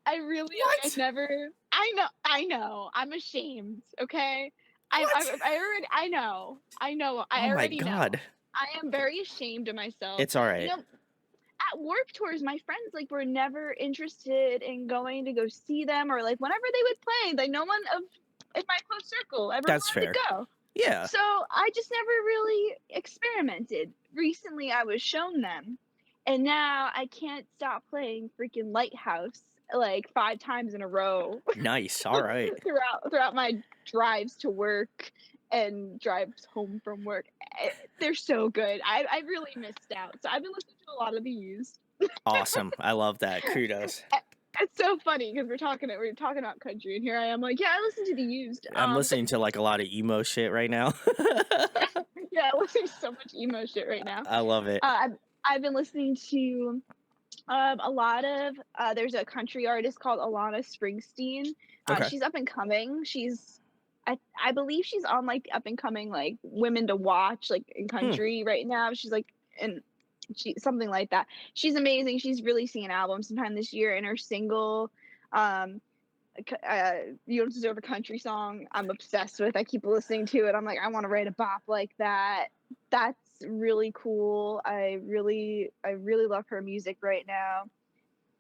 B: I really like,
A: What?
B: I know. I'm ashamed. Okay.
A: What?
B: I already. I know. I
A: Oh my
B: already know.
A: God.
B: I am very ashamed of myself.
A: It's all
B: You
A: right.
B: know, at work tours, my friends, like, were never interested in going to go see them or, like, whenever they would play, like, no one of in my close circle ever
A: That's
B: wanted to
A: fair.
B: go.
A: Yeah.
B: So, I just never really experimented. Recently, I was shown them, and now I can't stop playing freaking Lighthouse, like, 5 times in a row
A: Nice. All right.
B: throughout my drives to work and drives home from work. They're so good. I really missed out. So I've been listening to a lot of these.
A: Awesome. I love that. Kudos.
B: It's so funny because we're talking about country, and here I am like, yeah, I listen to the used.
A: I'm listening to like a lot of emo shit right now.
B: Yeah, I listen to so much emo shit right now.
A: I love it.
B: I've been listening to a lot of there's a country artist called Alana Springsteen.
A: Okay.
B: She's up and coming. I believe she's on like up and coming like women to watch like in
A: Hmm.
B: country right now. She's like in she something like that. She's amazing. She's releasing an album sometime this year, and her single um you don't deserve a country song I'm obsessed with. I keep listening to it. I'm like, I want to write a bop like that. That's really cool. I really love her music right now.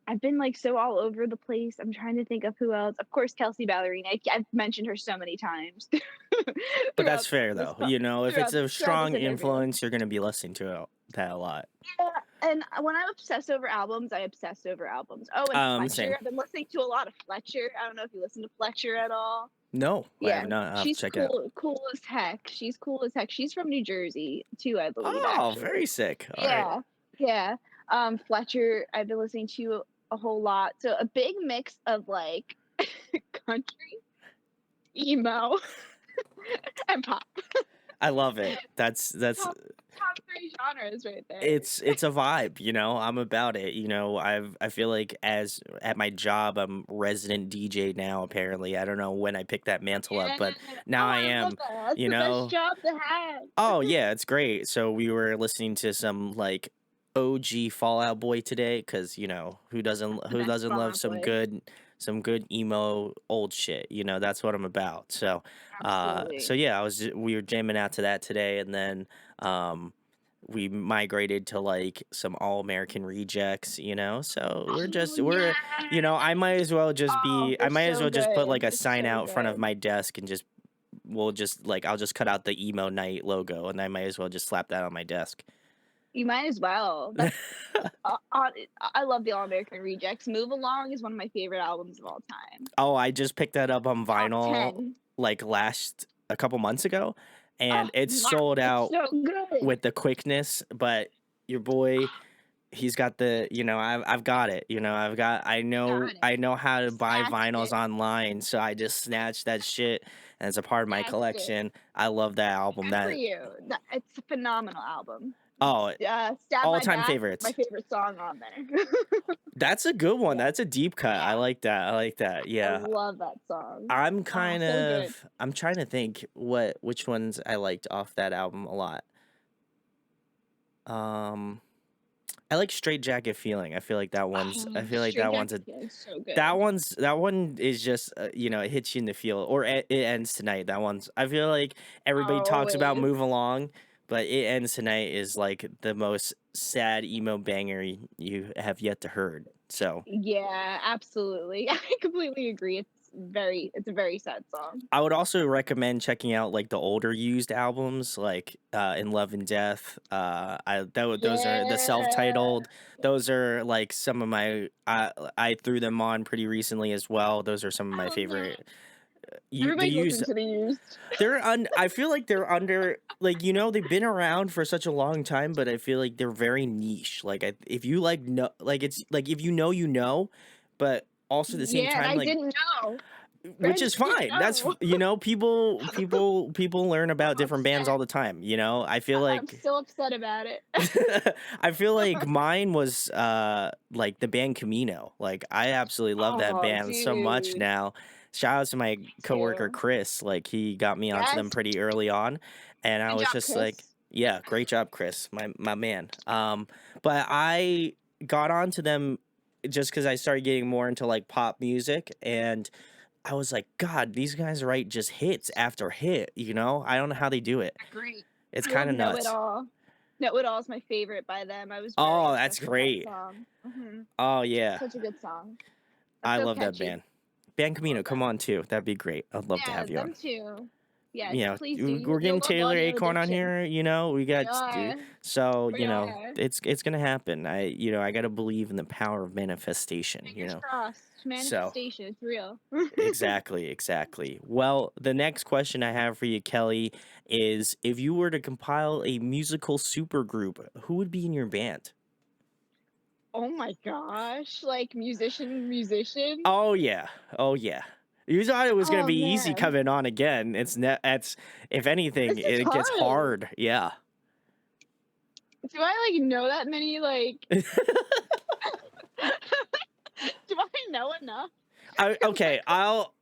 B: I've been like so all over the place. I'm trying to think of who else. Of course, Kelsey Ballerina. I've mentioned her so many times
A: But that's
B: throughout
A: fair
B: this
A: though. You know, if it's a
B: throughout this
A: strong
B: interview.
A: influence, you're gonna be listening to that a lot.
B: Yeah, and when I'm obsessed over albums, I obsess over albums. Oh, and
A: Same.
B: Fletcher. I've been listening to a lot of Fletcher. I don't know if you listen to Fletcher at all.
A: No, I have
B: Yeah,
A: not. I'll have to
B: she's
A: check it out.
B: cool as heck. She's cool as heck. She's from New Jersey too, I believe,
A: Oh, very
B: actually.
A: sick. All right.
B: Yeah, yeah. Fletcher, I've been listening to a whole lot. So a big mix of like country, emo, and pop.
A: I love it. That's
B: Top 3 genres right there.
A: it's a vibe, you know. I'm about it. You know, I feel like as at my job, I'm resident DJ now. Apparently, I don't know when I picked that mantle up,
B: Yeah.
A: but now
B: Oh,
A: I
B: I love
A: am.
B: that. That's
A: You
B: the best
A: know.
B: job to have.
A: Oh yeah, it's great. So we were listening to some like OG Fallout Boy today, because you know
B: The
A: who
B: best
A: doesn't
B: Fall
A: love
B: Out Boy.
A: some good emo old shit. You know, that's what I'm about. So
B: Absolutely.
A: yeah, we were jamming out to that today, and then we migrated to like some All American Rejects. You know, so
B: Oh,
A: we're you know,
B: yeah. Oh,
A: I
B: they're
A: might as
B: so
A: well just put
B: good.
A: like a
B: They're
A: sign
B: so
A: out front of
B: good.
A: my desk and just we'll just like I'll just cut out the emo night logo and I might as well just slap that on my desk.
B: You might as well. That's I love the All American Rejects. Move Along is one of my favorite albums of all time.
A: Oh, I just picked that up on
B: Top
A: vinyl
B: 10.
A: like last a couple months ago
B: Oh,
A: and it's
B: wow.
A: sold
B: It's
A: out
B: so good.
A: with the quickness, but your boy he's got the you know I've got it, you know,
B: Got it.
A: I know how to buy
B: Snatched
A: vinyls
B: it.
A: online, so I just snatched that shit and it's a part of my
B: Snatched it.
A: collection. I love that album.
B: Good for
A: That
B: you. It's a phenomenal album.
A: oh,
B: Stab
A: all
B: My
A: time
B: Back, my
A: favorites.
B: favorite song on there.
A: That's a good one.
B: Yeah.
A: That's a deep cut. I
B: Yeah.
A: like that. I like that.
B: I
A: Yeah.
B: love that song.
A: I'm
B: Oh,
A: kind
B: so good.
A: of I'm trying to think which ones I liked off that album a lot. Um I like Straight Jacket Feeling. I
B: Oh,
A: feel like
B: Straight
A: that one's
B: Jacket
A: a
B: feels so good.
A: that one is just you know, it hits you in the feel or it ends tonight. That one's I feel like everybody
B: Oh,
A: talks about
B: always.
A: Move Along, but it ends tonight is like the most sad emo banger you have yet to heard. So,
B: Yeah, absolutely. I completely agree. It's a very sad song.
A: I would also recommend checking out like the older used albums, like In Love and Death. Those are the
B: Yeah.
A: self-titled. Those are like some of my. I threw them on pretty recently as well. Those are some of my
B: Oh no.
A: favorite. The
B: Everybody's
A: used.
B: listening to the used.
A: I feel like they're under. Like you know, they've been around for such a long time, but I feel like they're very niche. Like if you like no, like it's like if you know, you know, but also at the same
B: Yeah, and
A: time,
B: I
A: like
B: didn't know. I
A: which is
B: didn't
A: fine. That's
B: know.
A: you know, people learn
B: I'm
A: about different bands all
B: upset.
A: the time, you know? I feel
B: I'm
A: like
B: still upset about it.
A: I feel like mine was like the band Camino. Like I absolutely love that
B: Oh,
A: band so much
B: dude.
A: now. Shout out to my
B: Me
A: coworker
B: too.
A: Chris. Like he got me onto them
B: Yes.
A: pretty early on and I
B: Good
A: was
B: job,
A: just like,
B: Chris.
A: yeah, great job Chris, my man. But I got onto them just cuz I started getting more into like pop music and I was like, God, these guys write just hits after hit, you know? I don't know how they do it.
B: Great.
A: It's
B: I
A: kind
B: love
A: of
B: Know It
A: nuts.
B: All. Know It All is my favorite by them. I was very
A: Oh, that's
B: obsessed with that
A: great.
B: song.
A: Oh yeah,
B: Such a good song. That's
A: I
B: so
A: love that
B: catchy.
A: band. Band
B: I love
A: Camino, come
B: them.
A: on too. That'd be great. I'd love to
B: Yeah,
A: have you on.
B: them too. Yes,
A: You know,
B: please do.
A: we're
B: You'll
A: getting
B: love
A: Taylor
B: Audio
A: Acorn on
B: Addiction.
A: here. You know, we
B: We
A: got
B: are.
A: so
B: We
A: you know
B: are.
A: it's gonna happen. I gotta believe in the power of manifestation. You
B: Fingers
A: know,
B: crossed.
A: so
B: Manifestation. It's real.
A: exactly. Well, the next question I have for you, Kelly, is if you were to compile a musical supergroup, who would be in your band?
B: Oh my gosh. Like musician.
A: Oh yeah, oh yeah. You thought it was gonna
B: Oh
A: be easy
B: man.
A: coming on again. It's if anything,
B: This is
A: it gets
B: hard.
A: hard. Yeah.
B: Do I like know that many like do I know enough?
A: Okay, I'll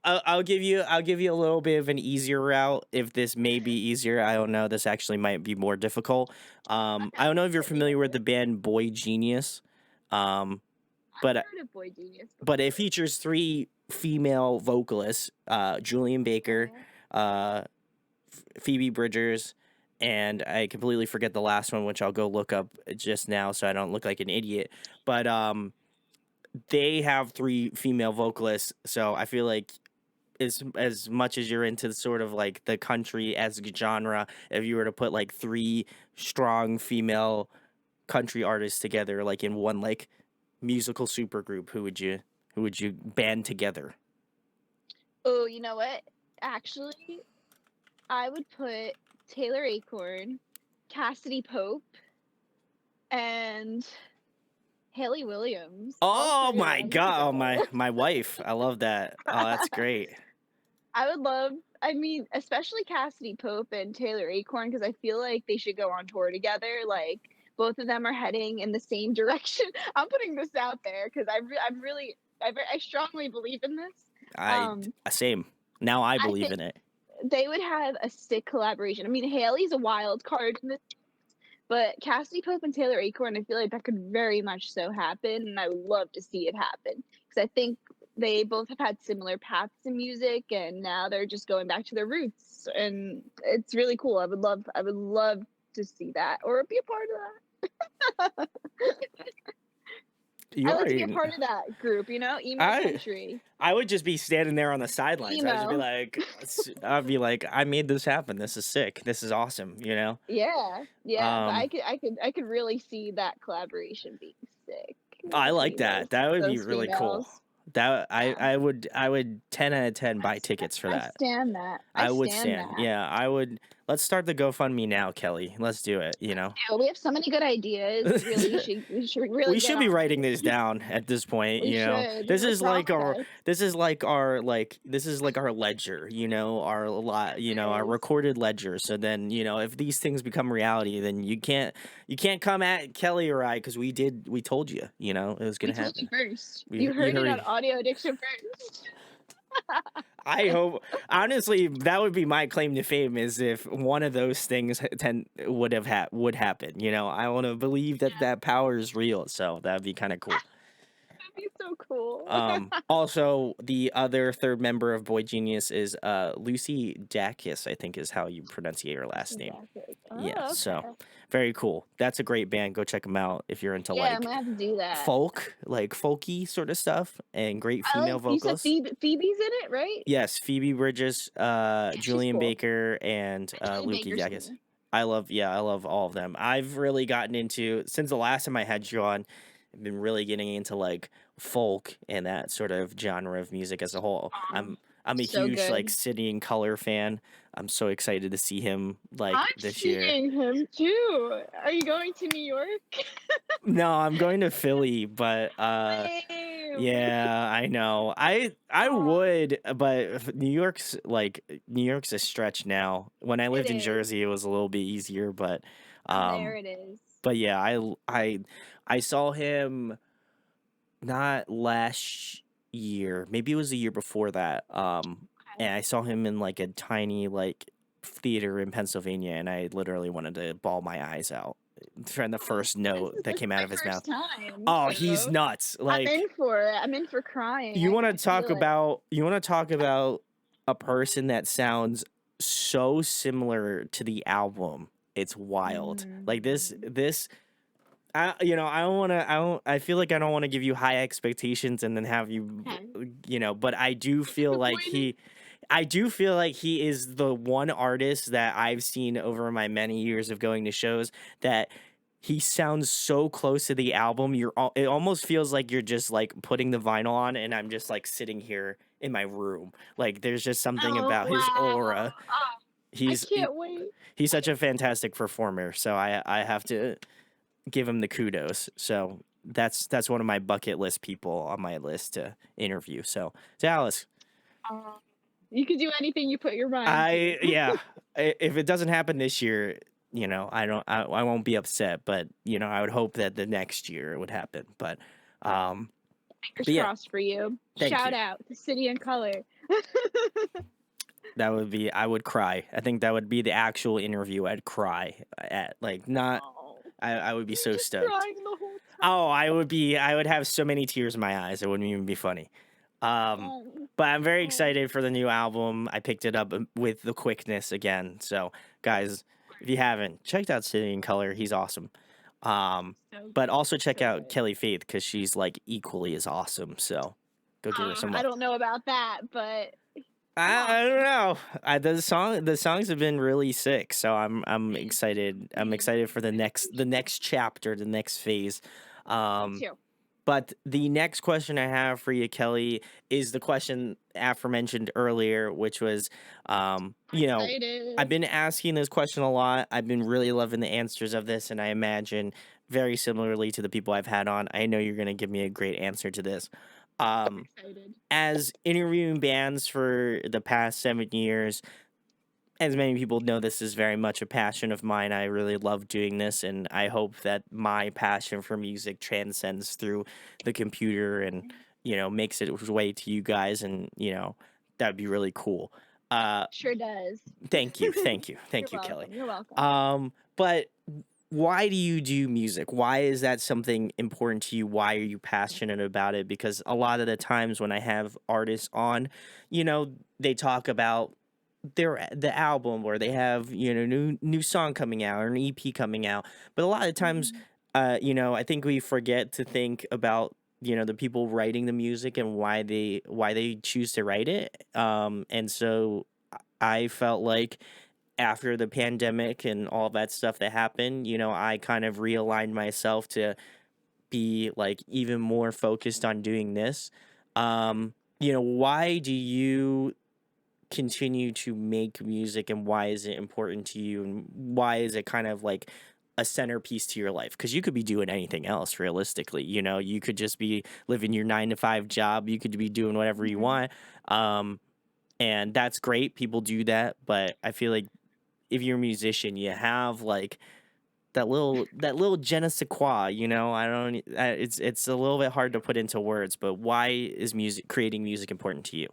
A: give you a little bit of an easier route. If this may be easier, I don't know. This actually might be more difficult. I
B: Okay,
A: don't know if you're
B: hit me with
A: familiar with
B: it.
A: the band Boy Genius, um,
B: I've
A: but
B: heard of Boy Genius
A: it
B: before.
A: features three female vocalists: Julian Baker,
B: Okay.
A: uh, Phoebe Bridgers, and I completely forget the last one, which I'll go look up just now so I don't look like an idiot. But they have three female vocalists, so I feel like as much as you're into sort of like the country as a genre, if you were to put like three strong female country artists together, like in one like musical supergroup, who would you band together?
B: Oh, you know what? Actually, I would put Taylor Acorn, Cassidy Pope, and Haley Williams. All
A: Oh
B: three of
A: my
B: them
A: god! Oh
B: together.
A: my wife, I love that. Oh, that's great.
B: I would love, I mean, especially Cassidy Pope and Taylor Acorn, because I feel like they should go on tour together. Like, both of them are heading in the same direction. I'm putting this out there because I'm really, I strongly believe in this.
A: I
B: Um,
A: same. Now I
B: I
A: believe
B: think
A: in it.
B: they would have a sick collaboration. I mean, Haley's a wild card in this, but Cassidy Pope and Taylor Acorn, I feel like that could very much so happen, and I would love to see it happen because I think they both have had similar paths in music, and now they're just going back to their roots, and it's really cool. I would love to see that or be a part of that.
A: You
B: I'd like to be a
A: already.
B: part of that group, you know, emo
A: I
B: country,
A: I would just be standing there on the sidelines.
B: emo.
A: I'd be like, I made this happen. This is sick. This is awesome. You know.
B: Yeah, yeah, but
A: Um,
B: I could really see that collaboration being sick
A: I like
B: between
A: that. That would be
B: those
A: really cool.
B: females.
A: That
B: Yeah.
A: I would 10 out of 10 buy tickets for
B: I
A: that.
B: stand that. I
A: I would
B: stand
A: stand.
B: that.
A: Yeah, I would. Let's start the GoFundMe now, Kelly. Let's do it. You know.
B: Yeah, we have so many good ideas. We should really
A: We
B: get
A: should be
B: on
A: writing
B: it.
A: this down at this point,
B: We
A: you know.
B: should. The process.
A: This is like our ledger, you know, our lot, you
B: It
A: know, our
B: is.
A: recorded ledger. So then, you know, if these things become reality, then you can't come at Kelly or I because we told you, you know, it was
B: We
A: gonna
B: told you
A: happen.
B: first.
A: We
B: You
A: you
B: heard it on
A: heard.
B: Audio Addiction first.
A: I hope honestly that would be my claim to fame is if one of those things would happen. You know, I want to believe that
B: Yeah,
A: that power is real. So that'd be kind of cool.
B: that'd be so cool.
A: Also, the other third member of Boy Genius is Lucy Dacus, I think is how you pronounce her last name.
B: Exactly.
A: Yeah,
B: Oh,
A: so
B: okay.
A: very cool. That's a great band. Go check them out if you're into
B: Yeah, I'm
A: like
B: gonna have to do that.
A: like folky sort of stuff and great
B: I
A: female
B: like you said
A: vocalists.
B: Phoebe's in it, right?
A: Yes, Phoebe Bridges,
B: Yeah, she's
A: Julian
B: cool.
A: Baker, and
B: Julie
A: Lucy
B: Baker's
A: Dacus.
B: cool.
A: I love all of them. I've really gotten into since the last time I had you on. I've been really getting into like folk and that sort of genre of music as a whole.
B: Um,
A: I'm a
B: so
A: huge like
B: good.
A: City and Color fan. I'm so excited to see him like
B: I'm
A: this year.
B: seeing him too. Are you going to New York?
A: No, I'm going to Philly, but
B: Lame.
A: yeah, I know. I
B: Aw,
A: would, but New York's a stretch now. When I
B: it
A: lived in
B: is.
A: Jersey, it was a little bit easier,
B: There
A: um
B: it is.
A: but yeah, I saw him not last year. Maybe it was the year before that. And I saw him in like a tiny like theater in Pennsylvania and I literally wanted to bawl my eyes out from the first note that
B: This is
A: came out
B: my
A: of his mouth.
B: first time,
A: Oh, he's
B: so
A: nuts.
B: I'm
A: Like
B: in for it. I'm in for crying.
A: you
B: I
A: want
B: can
A: to talk
B: feel it.
A: about a person that sounds so similar to the album It's wild. Like
B: Mm.
A: I feel like I don't want to give you high expectations and then have you,
B: Okay.
A: but I do feel like
B: Disappointed.
A: he is the one artist that I've seen over my many years of going to shows that he sounds so close to the album. It almost feels like you're just like putting the vinyl on and I'm just like sitting here in my room. Like there's just something
B: Oh
A: about his
B: wow.
A: aura.
B: Oh, I
A: He's he,
B: can't wait.
A: he's such a fantastic performer. So I have to give him the kudos. So that's one of my bucket list people on my list to interview. So Dallas,
B: Uh, you can do anything you put your mind to.
A: I yeah, if it doesn't happen this year, I won't be upset. But I would hope that the next year it would happen.
B: Fingers
A: But yeah,
B: crossed for you.
A: thank
B: Shout
A: you.
B: out to City and Color.
A: That would be I would cry. I think that would be the actual interview. I'd cry at like not.
B: Oh,
A: I would be
B: you
A: so
B: just
A: stoked.
B: crying the whole
A: Oh,
B: time.
A: I would have so many tears in my eyes. It wouldn't even be funny. Um,
B: Oh,
A: but I'm very
B: oh,
A: excited for the new album. I picked it up with the quickness again. So, guys, if you haven't, checked out City in Color. He's awesome.
B: so
A: But
B: good,
A: also check
B: so
A: out
B: good.
A: Kelly Faith because she's like equally as awesome. So, go give her some
B: I
A: love.
B: don't know about that, but I'm
A: I don't
B: awesome.
A: know. The songs have been really sick. So I'm excited. I'm excited for the next chapter, the next phase.
B: Me
A: Um,
B: too.
A: But the next question I have for you, Kelly, is the question aforementioned earlier, which was, I've
B: Excited.
A: been asking this question a lot. I've been really loving the answers of this, and I imagine very similarly to the people I've had on, I know you're going to give me a great answer to this.
B: So
A: Um,
B: excited.
A: as interviewing bands for the past 7 years, as many people know, this is very much a passion of mine. I really love doing this, and I hope that my passion for music transcends through the computer and makes its way to you guys, and that'd be really cool. Uh,
B: Sure does.
A: thank you, thank you,
B: You're
A: thank you, Kelly.
B: welcome. You're welcome.
A: But why do you do music? Why is that something important to you? Why are you passionate about it? Because a lot of the times when I have artists on, they talk about the album or they have new song coming out or an EP coming out, but a lot of times
B: Mhm.
A: I think we forget to think about the people writing the music and why they choose to write it, and so I felt like after the pandemic and all that stuff that happened, I kind of realigned myself to be like even more focused on doing this. Why do you continue to make music and why is it important to you and why is it kind of like a centerpiece to your life? Because you could be doing anything else realistically. You could just be living your 9 to 5 job, you could be doing whatever you
B: Mhm.
A: want. um and that's great, people do that, but I feel like if you're a musician you have like that little je ne sais quoi. I don't it's a little bit hard to put into words, but why is creating music important to you?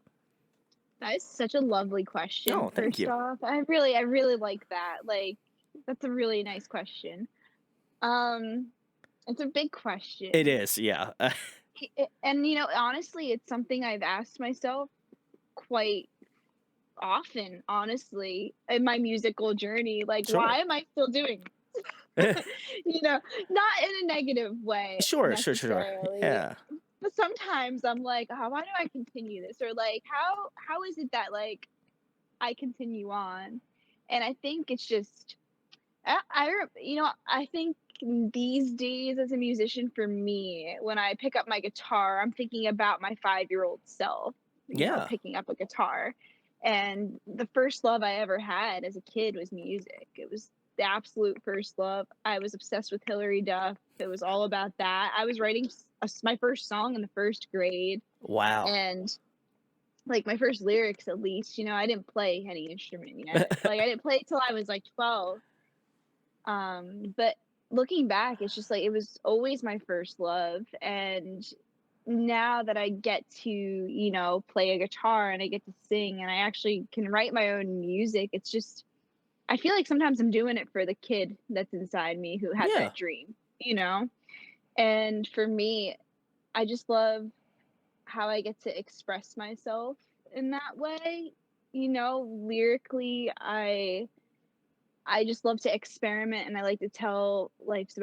B: That is such a lovely question.
A: Oh, thank
B: First
A: you.
B: off, I really like that. Like, that's a really nice question. Um, it's a big
A: It
B: question.
A: is, yeah.
B: And honestly, it's something I've asked myself quite often, honestly, in my musical journey. Like,
A: Sure.
B: why am I still doing this? Not in a negative way
A: Sure, sure, sure.
B: necessarily,
A: Yeah.
B: but sometimes I'm like, oh, why do I continue this? Or like, how is it that like I continue on? And I think it's just I think these days as a musician for me, when I pick up my guitar, I'm thinking about my 5-year-old self,
A: Yeah.
B: picking up a guitar. And the first love I ever had as a kid was music. It was the absolute first love. I was obsessed with Hillary Duff. It was all about that. I was writing my first song in the first grade,
A: Wow.
B: and like my first lyrics at least, I didn't play any instrument, like I didn't play till I was like 12. But looking back, it's just like it was always my first love. And now that I get to, play a guitar and I get to sing and I actually can write my own music, it's just, I feel like sometimes I'm doing it for the kid that's inside me who had
A: Yeah.
B: that dream. And for me, I just love how I get to express myself in that way. Lyrically, I just love to experiment, and I like to tell lifes.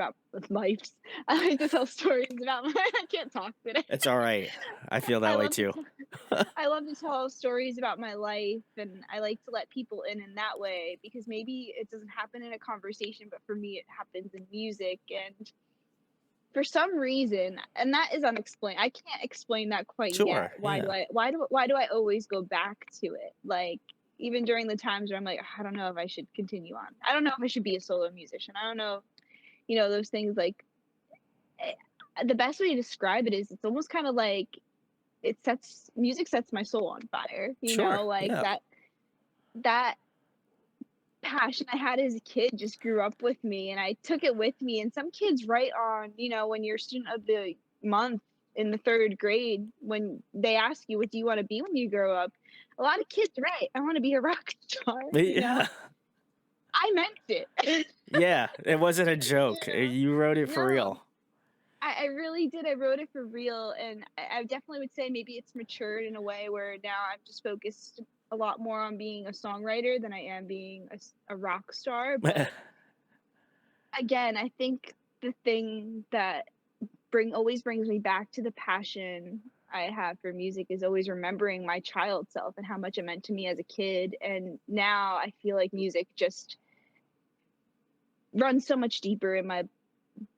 B: I like to tell stories about my I can't talk today.
A: It's all right. I feel
B: I
A: that way
B: love to
A: too.
B: tell I love to tell stories about my life, and I like to let people in that way because maybe it doesn't happen in a conversation, but for me, it happens in music. And for some reason, and that is unexplained. I can't explain that quite yet.
A: Sure. Yeah.
B: Why do I always go back to it? Like even during the times where I'm like, I don't know if I should continue on. I don't know if I should be a solo musician. I don't know, those things like eh, the best way to describe it is it's almost kind of like it sets music sets my soul on fire,
A: Sure.
B: like
A: Yeah.
B: that passion I had as a kid just grew up with me and I took it with me. And some kids write on, when you're student of the month in the 3rd grade, when they ask you, what do you want to be when you grow up? A lot of kids write, I want to be a rock star.
A: Yeah.
B: I meant it.
A: Yeah. It wasn't a joke.
B: you know?
A: You wrote it for
B: No,
A: real.
B: I really did. I wrote it for real. And I definitely would say maybe it's matured in a way where now I'm just focused a lot more on being a songwriter than I am being a rock star. But again, I think the thing that bring always brings me back to the passion I have for music is always remembering my child self and how much it meant to me as a kid. And now I feel like music just runs so much deeper in my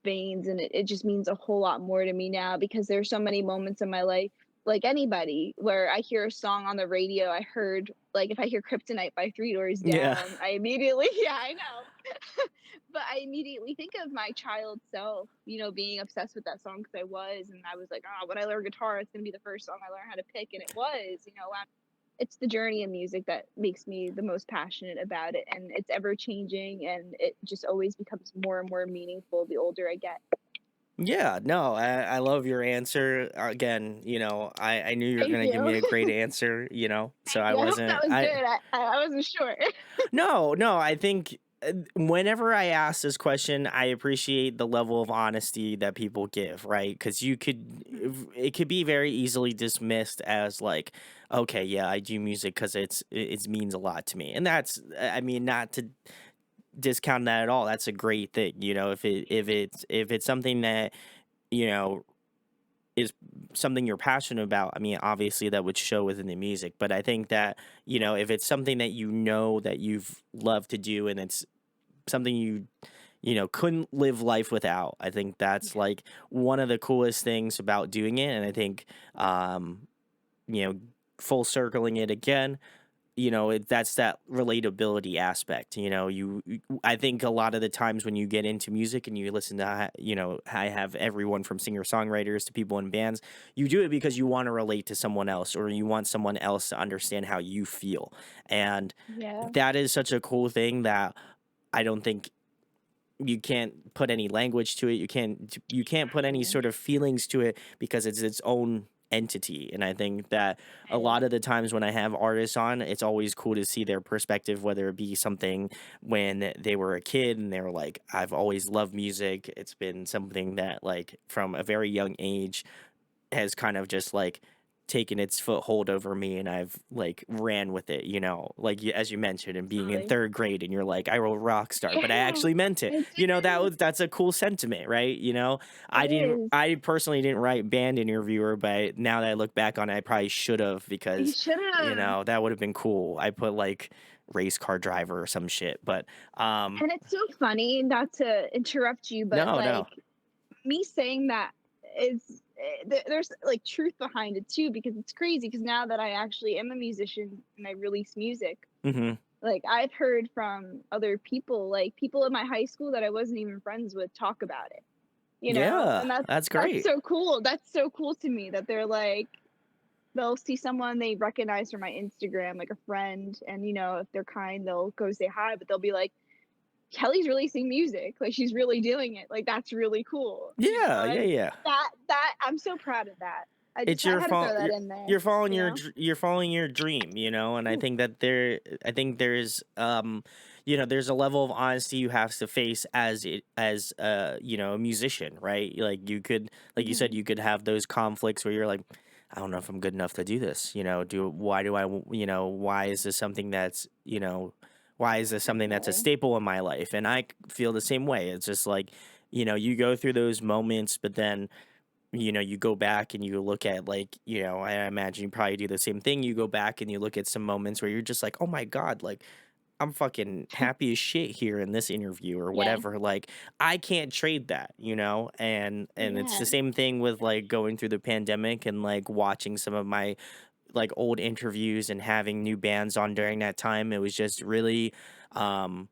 B: veins, and it just means a whole lot more to me now because there's so many moments in my life, like anybody, where I hear a song on the radio. I heard like if I hear Kryptonite by Three Doors
A: Yeah.
B: Down, I immediately yeah, I know. But I immediately think of my child self, being obsessed with that song because I was like, oh, when I learn guitar, it's gonna be the first song I learn how to pick, and it was, it's the journey of music that makes me the most passionate about it, and it's ever changing, and it just always becomes more and more meaningful the older I get.
A: Yeah, no, I love your answer. Again, I knew you were
B: Thank
A: gonna give me
B: you.
A: a great answer, so
B: Thank
A: I
B: you. I hope that
A: wasn't
B: was
A: I
B: good. I wasn't sure.
A: No, no, I think whenever I ask this question, I appreciate the level of honesty that people give, right? Because it could be very easily dismissed as like, okay, yeah, I do music because it means a lot to me, and that's, I mean, not to discount that at all. That's a great thing, if it's something that you know is something you're passionate about. I mean, obviously that would show within the music, but I think that, if it's something that that you've loved to do and it's something couldn't live life without, I think that's
B: Yeah.
A: like one of the coolest things about doing it. And I think, you know, full circling it again, that's that relatability aspect. I think a lot of the times when you get into music and you listen to, I have everyone from singer songwriters to people in bands, you do it because you want to relate to someone else or you want someone else to understand how you feel. And
B: Yeah.
A: that is such a cool thing that I don't think you can't put any language to it. You can't put any
B: Exactly.
A: sort of feelings to it because it's its own entity. And I think that a
B: It
A: lot
B: is.
A: of the times when I have artists on, it's always cool to see their perspective, whether it be something when they were a kid and they were like, I've always loved music. It's been something that like from a very young age has kind of just like taken its foothold over me and I've like ran with it, like as you mentioned and being in
B: Totally.
A: 3rd grade and you're like, I will rock star, but I
B: Yeah.
A: actually meant it.
B: I did.
A: That's a cool sentiment, right?
B: It is.
A: I personally didn't write band interviewer, but now that I look back on it, I probably should have
B: You
A: because,
B: should have.
A: that would have been cool. I put like race car driver or some shit, but
B: And it's so funny, not to interrupt you, but
A: no,
B: like
A: no.
B: me saying that is there's like truth behind it too because it's crazy because now that I actually am a musician and I release music,
A: Mhm.
B: like I've heard from other people, like people in my high school that I wasn't even friends with talk about it,
A: Yeah,
B: and
A: that's
B: that's
A: great.
B: so cool. That's so cool to me that they're like they'll see someone they recognize from my Instagram, like a friend, and if they're kind, they'll go say hi, but they'll be like, Kelly's releasing music, like she's really doing it. Like that's really cool,
A: Yeah, yeah,
B: and
A: yeah.
B: that I'm so proud of that.
A: It's
B: I
A: your
B: had to throw
A: fault.
B: that
A: You're,
B: in there,
A: you're following
B: you know.
A: you're following your dream, and I think that there's there's a level of honesty you have to face as a musician, right? Like you could, like you said,
B: Mhm.
A: you could have those conflicts where you're like, I don't know if I'm good enough to do this. Do why do I why is this something that's Why is this something that's a
B: Definitely.
A: staple in my life? And I feel the same way. It's just like, you go through those moments, but then, you go back and you look at, like, I imagine you probably do the same thing. You go back and you look at some moments where you're just like, oh my God, like, I'm fucking happy as shit here in this interview or
B: Yeah.
A: whatever. Like, I can't trade that, and it's
B: Yeah.
A: the same thing with like going through the pandemic and like watching some of my like old interviews and having new bands on during that time. It was just really um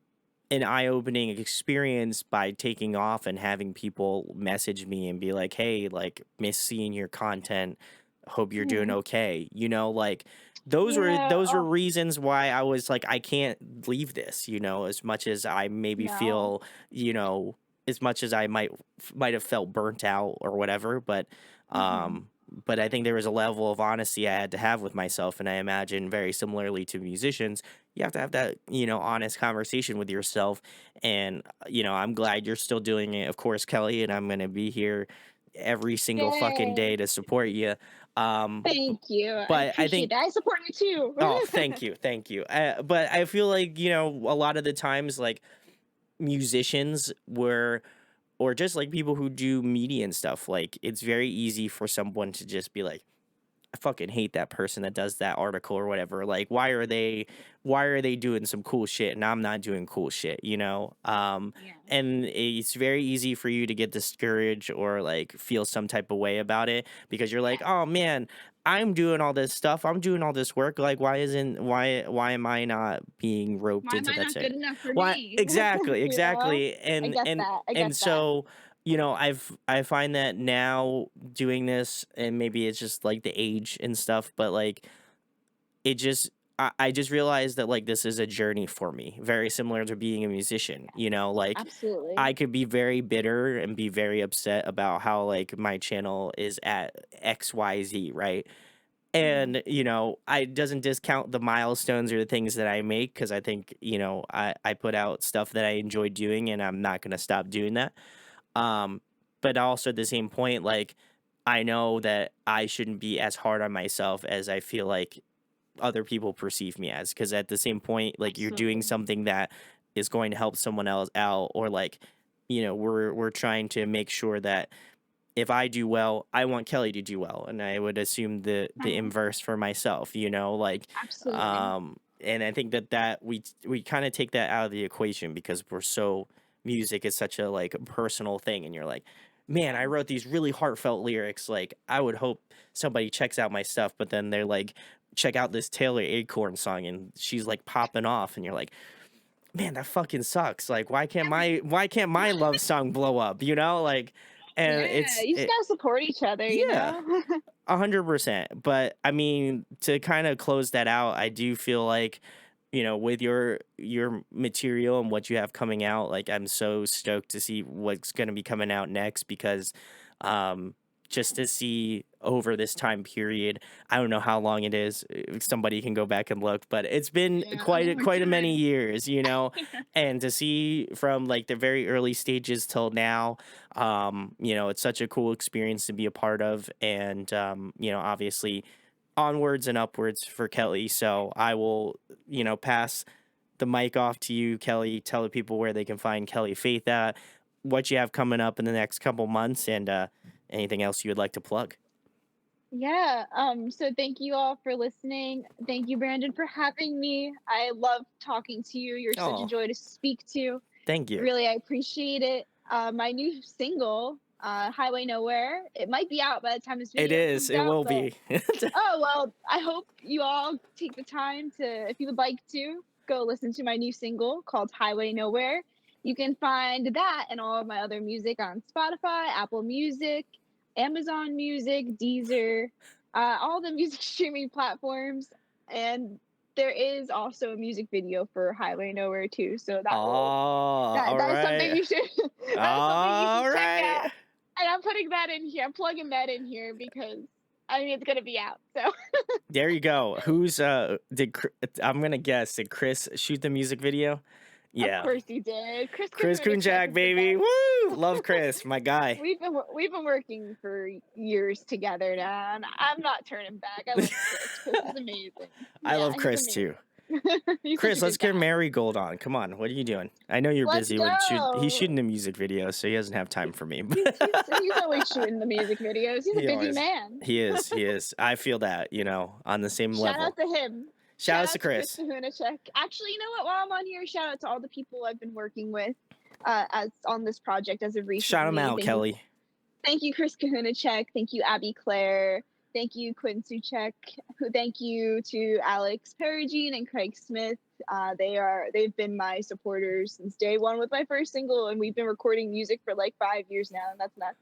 A: an eye-opening experience by taking off and having people message me and be like, "Hey, like, miss seeing your content. Hope you're doing
B: Hmm.
A: okay." Like, those were
B: Yeah.
A: those were
B: Oh,
A: reasons why I was like, I can't leave this, as much as I maybe
B: no.
A: feel, as much as I might have felt burnt out or whatever,
B: Hmm.
A: but I think there was a level of honesty I had to have with myself, and I imagine very similarly to musicians, you have to have that, honest conversation with yourself. And, I'm glad you're still doing it, of course, Kelly, and I'm going to be here every single fucking
B: Yay.
A: day to support you. Um,
B: Thank you. I
A: but I
B: appreciate
A: think,
B: that. I support you
A: oh,
B: too.
A: thank you. Thank you. But I feel like, a lot of the times, like musicians were, or just like people who do media and stuff, like it's very easy for someone to just be like, I fucking hate that person that does that article or whatever. Like, why are they doing some cool shit and I'm not doing cool shit,
B: Yeah.
A: And it's very easy for you to get discouraged or like feel some type of way about it because you're like,
B: Yes.
A: oh man, I'm doing all this stuff, I'm doing all this work. Like, why am I not being roped
B: Why am
A: into
B: I
A: that
B: not
A: shit?
B: good enough for
A: Why
B: me?
A: exactly,
B: You know?
A: exactly.
B: I
A: And
B: get
A: and
B: that. I get
A: and
B: that.
A: so I find that now doing this, and maybe it's just like the age and stuff, but like it just I just realized that like this is a journey for me, very similar to being a musician, like
B: Absolutely.
A: I could be very bitter and be very upset about how like my channel is at XYZ, right?
B: Hmm.
A: And I doesn't discount the milestones or the things that I make because I think, I put out stuff that I enjoy doing and I'm not going to stop doing that. um, but also at the same point, like I know that I shouldn't be as hard on myself as I feel like other people perceive me as. Because at the same point, like you're doing
B: Absolutely.
A: something that is going to help someone else out, or like, we're trying to make sure that if I do well, I want Kelly to do well, and I would assume the
B: Uh-huh.
A: inverse for myself. Like,
B: Absolutely.
A: and I think that we kind of take that out of the equation because music is such a like personal thing, and you're like, man, I
B: Yes.
A: wrote these really heartfelt lyrics. Like, I would hope somebody checks out my stuff, but then they're like, check out this Taylor Acorn song, and she's like popping off, and you're like, man, that fucking sucks. Like, why can't my love song blow up? Like, and
B: Yeah. You just gotta support each other, you
A: yeah,
B: know?
A: 100%. But I mean, to kind of close that out, I do feel like, with your material and what you have coming out, like I'm so stoked to see what's going to be coming out next because um just to see over this time period, I don't know how long it is. Somebody can go back and look, but it's been
B: Yeah, a long
A: quite a many
B: time.
A: years, and to see from like the very early stages till now, it's such a cool experience to be a part of. And obviously onwards and upwards for Kelly. So I will, pass the mic off to you, Kelly. Tell the people where they can find Kelli Faith at, what you have coming up in the next couple months, and anything else you would like to plug.
B: Yeah. So thank you all for listening. Thank you, Brandon, for having me. I love talking to you. You're such a
A: Oh,
B: joy to speak to.
A: thank you.
B: Really, I appreciate it. My new single, Highway Nowhere, it might be out by the time this
A: It
B: video
A: is.
B: comes
A: It
B: out,
A: will
B: but
A: be.
B: oh well, I hope you all take the time to, if you would like to, go listen to my new single called Highway Nowhere. You can find that and all of my other music on Spotify, Apple Music, Amazon Music, Deezer, all the music streaming platforms. And there is also a music video for Highway Nowhere too. So
A: Oh,
B: that will,
A: all
B: that is something
A: right.
B: you should that is something you should
A: All
B: check
A: right.
B: out. And I'm putting that in here. I'm plugging that in here because I mean it's gonna be out. So
A: There you go. Who's I'm gonna guess, did Chris shoot the music video?
B: of
A: Yeah.
B: course he did. Chris
A: Chris
B: Kunradichuk
A: Kunjak,
B: is the
A: baby.
B: best.
A: Woo! Love Chris, my guy.
B: We've been working for years together now, and I'm not turning back. I love Chris. Chris is amazing.
A: I
B: Yeah,
A: love
B: he's
A: Chris
B: amazing.
A: too.
B: He's such
A: Chris,
B: a
A: let's
B: good
A: get
B: guy.
A: Marigold on. Come on, what are you doing? I know you're
B: Let's
A: busy with he's
B: go.
A: shooting a music video, so he doesn't have time for me.
B: He's always shooting the music videos. He's a
A: He
B: busy
A: always
B: man.
A: he is. I feel that, on the same
B: Shout out
A: level.
B: to him.
A: Shout
B: Shout
A: out to
B: out to Chris
A: Chris.
B: Kahunachek. Actually, you know what? While I'm on here, shout out to all the people I've been working with as on this project as of
A: Shout him
B: recently.
A: out, Kelly.
B: Thank you, Chris Kahunachek. Thank you, Abby Claire. Thank you, Quinn Suchek. Thank you to Alex Perigine and Craig Smith. They've been my supporters since day one with my first single, and we've been recording music for like 5 years now, and that's nuts.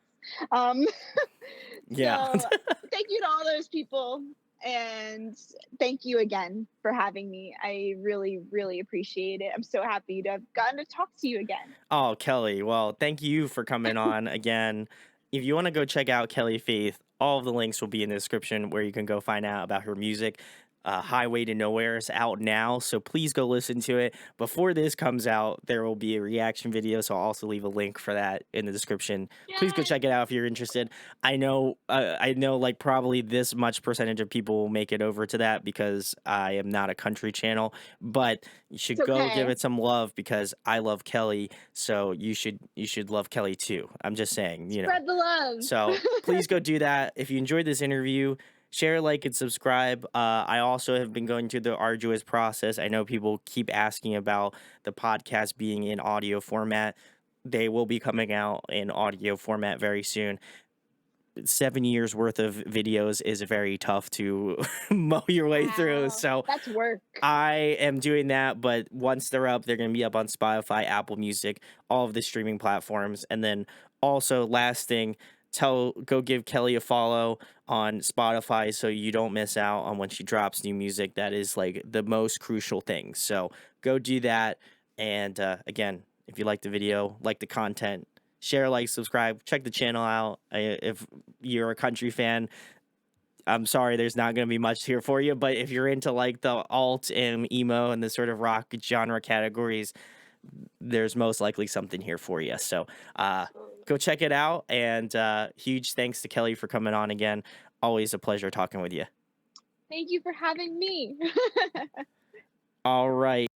A: Yeah.
B: So thank you to all those people, and thank you again for having me. I really, really appreciate it. I'm so happy to have gotten to talk to you again.
A: Oh, Kelly. Well, thank you for coming on again. If you want to go check out Kelli Faith, all of the links will be in the description where you can go find out about her music. Highway to Nowhere is out now, so please go listen to it. Before this comes out, there will be a reaction video, so I'll also leave a link for that in the description. Please go
B: Yay.
A: check it out if you're interested. I know, like probably this much percentage of people will make it over to that because I am not a country channel, but you should
B: It's
A: go give
B: okay.
A: it some love because I love Kelly, so you should love Kelly too. I'm just saying,
B: Spread the love.
A: So please go do that. If you enjoyed this interview, share, like, and subscribe. I also have been going through the arduous process. I know people keep asking about the podcast being in audio format. They will be coming out in audio format very soon. 7 years worth of videos is very tough to mow your way through.
B: Wow,
A: So
B: that's work.
A: I am doing that, but once they're up, they're going to be up on Spotify, Apple Music, all of the streaming platforms. And then also, last thing, go give Kelly a follow on Spotify so you don't miss out on when she drops new music. That is like the most crucial thing. So go do that. And again, if you like the video, like the content, share, like, subscribe, check the channel out. If you're a country fan, I'm sorry, there's not going to be much here for you, but if you're into like the alt and emo and the sort of rock genre categories, there's most likely something here for you. So go check it out. And huge thanks to Kelly for coming on again. Always a pleasure talking with you.
B: Thank you for having me.
A: All right.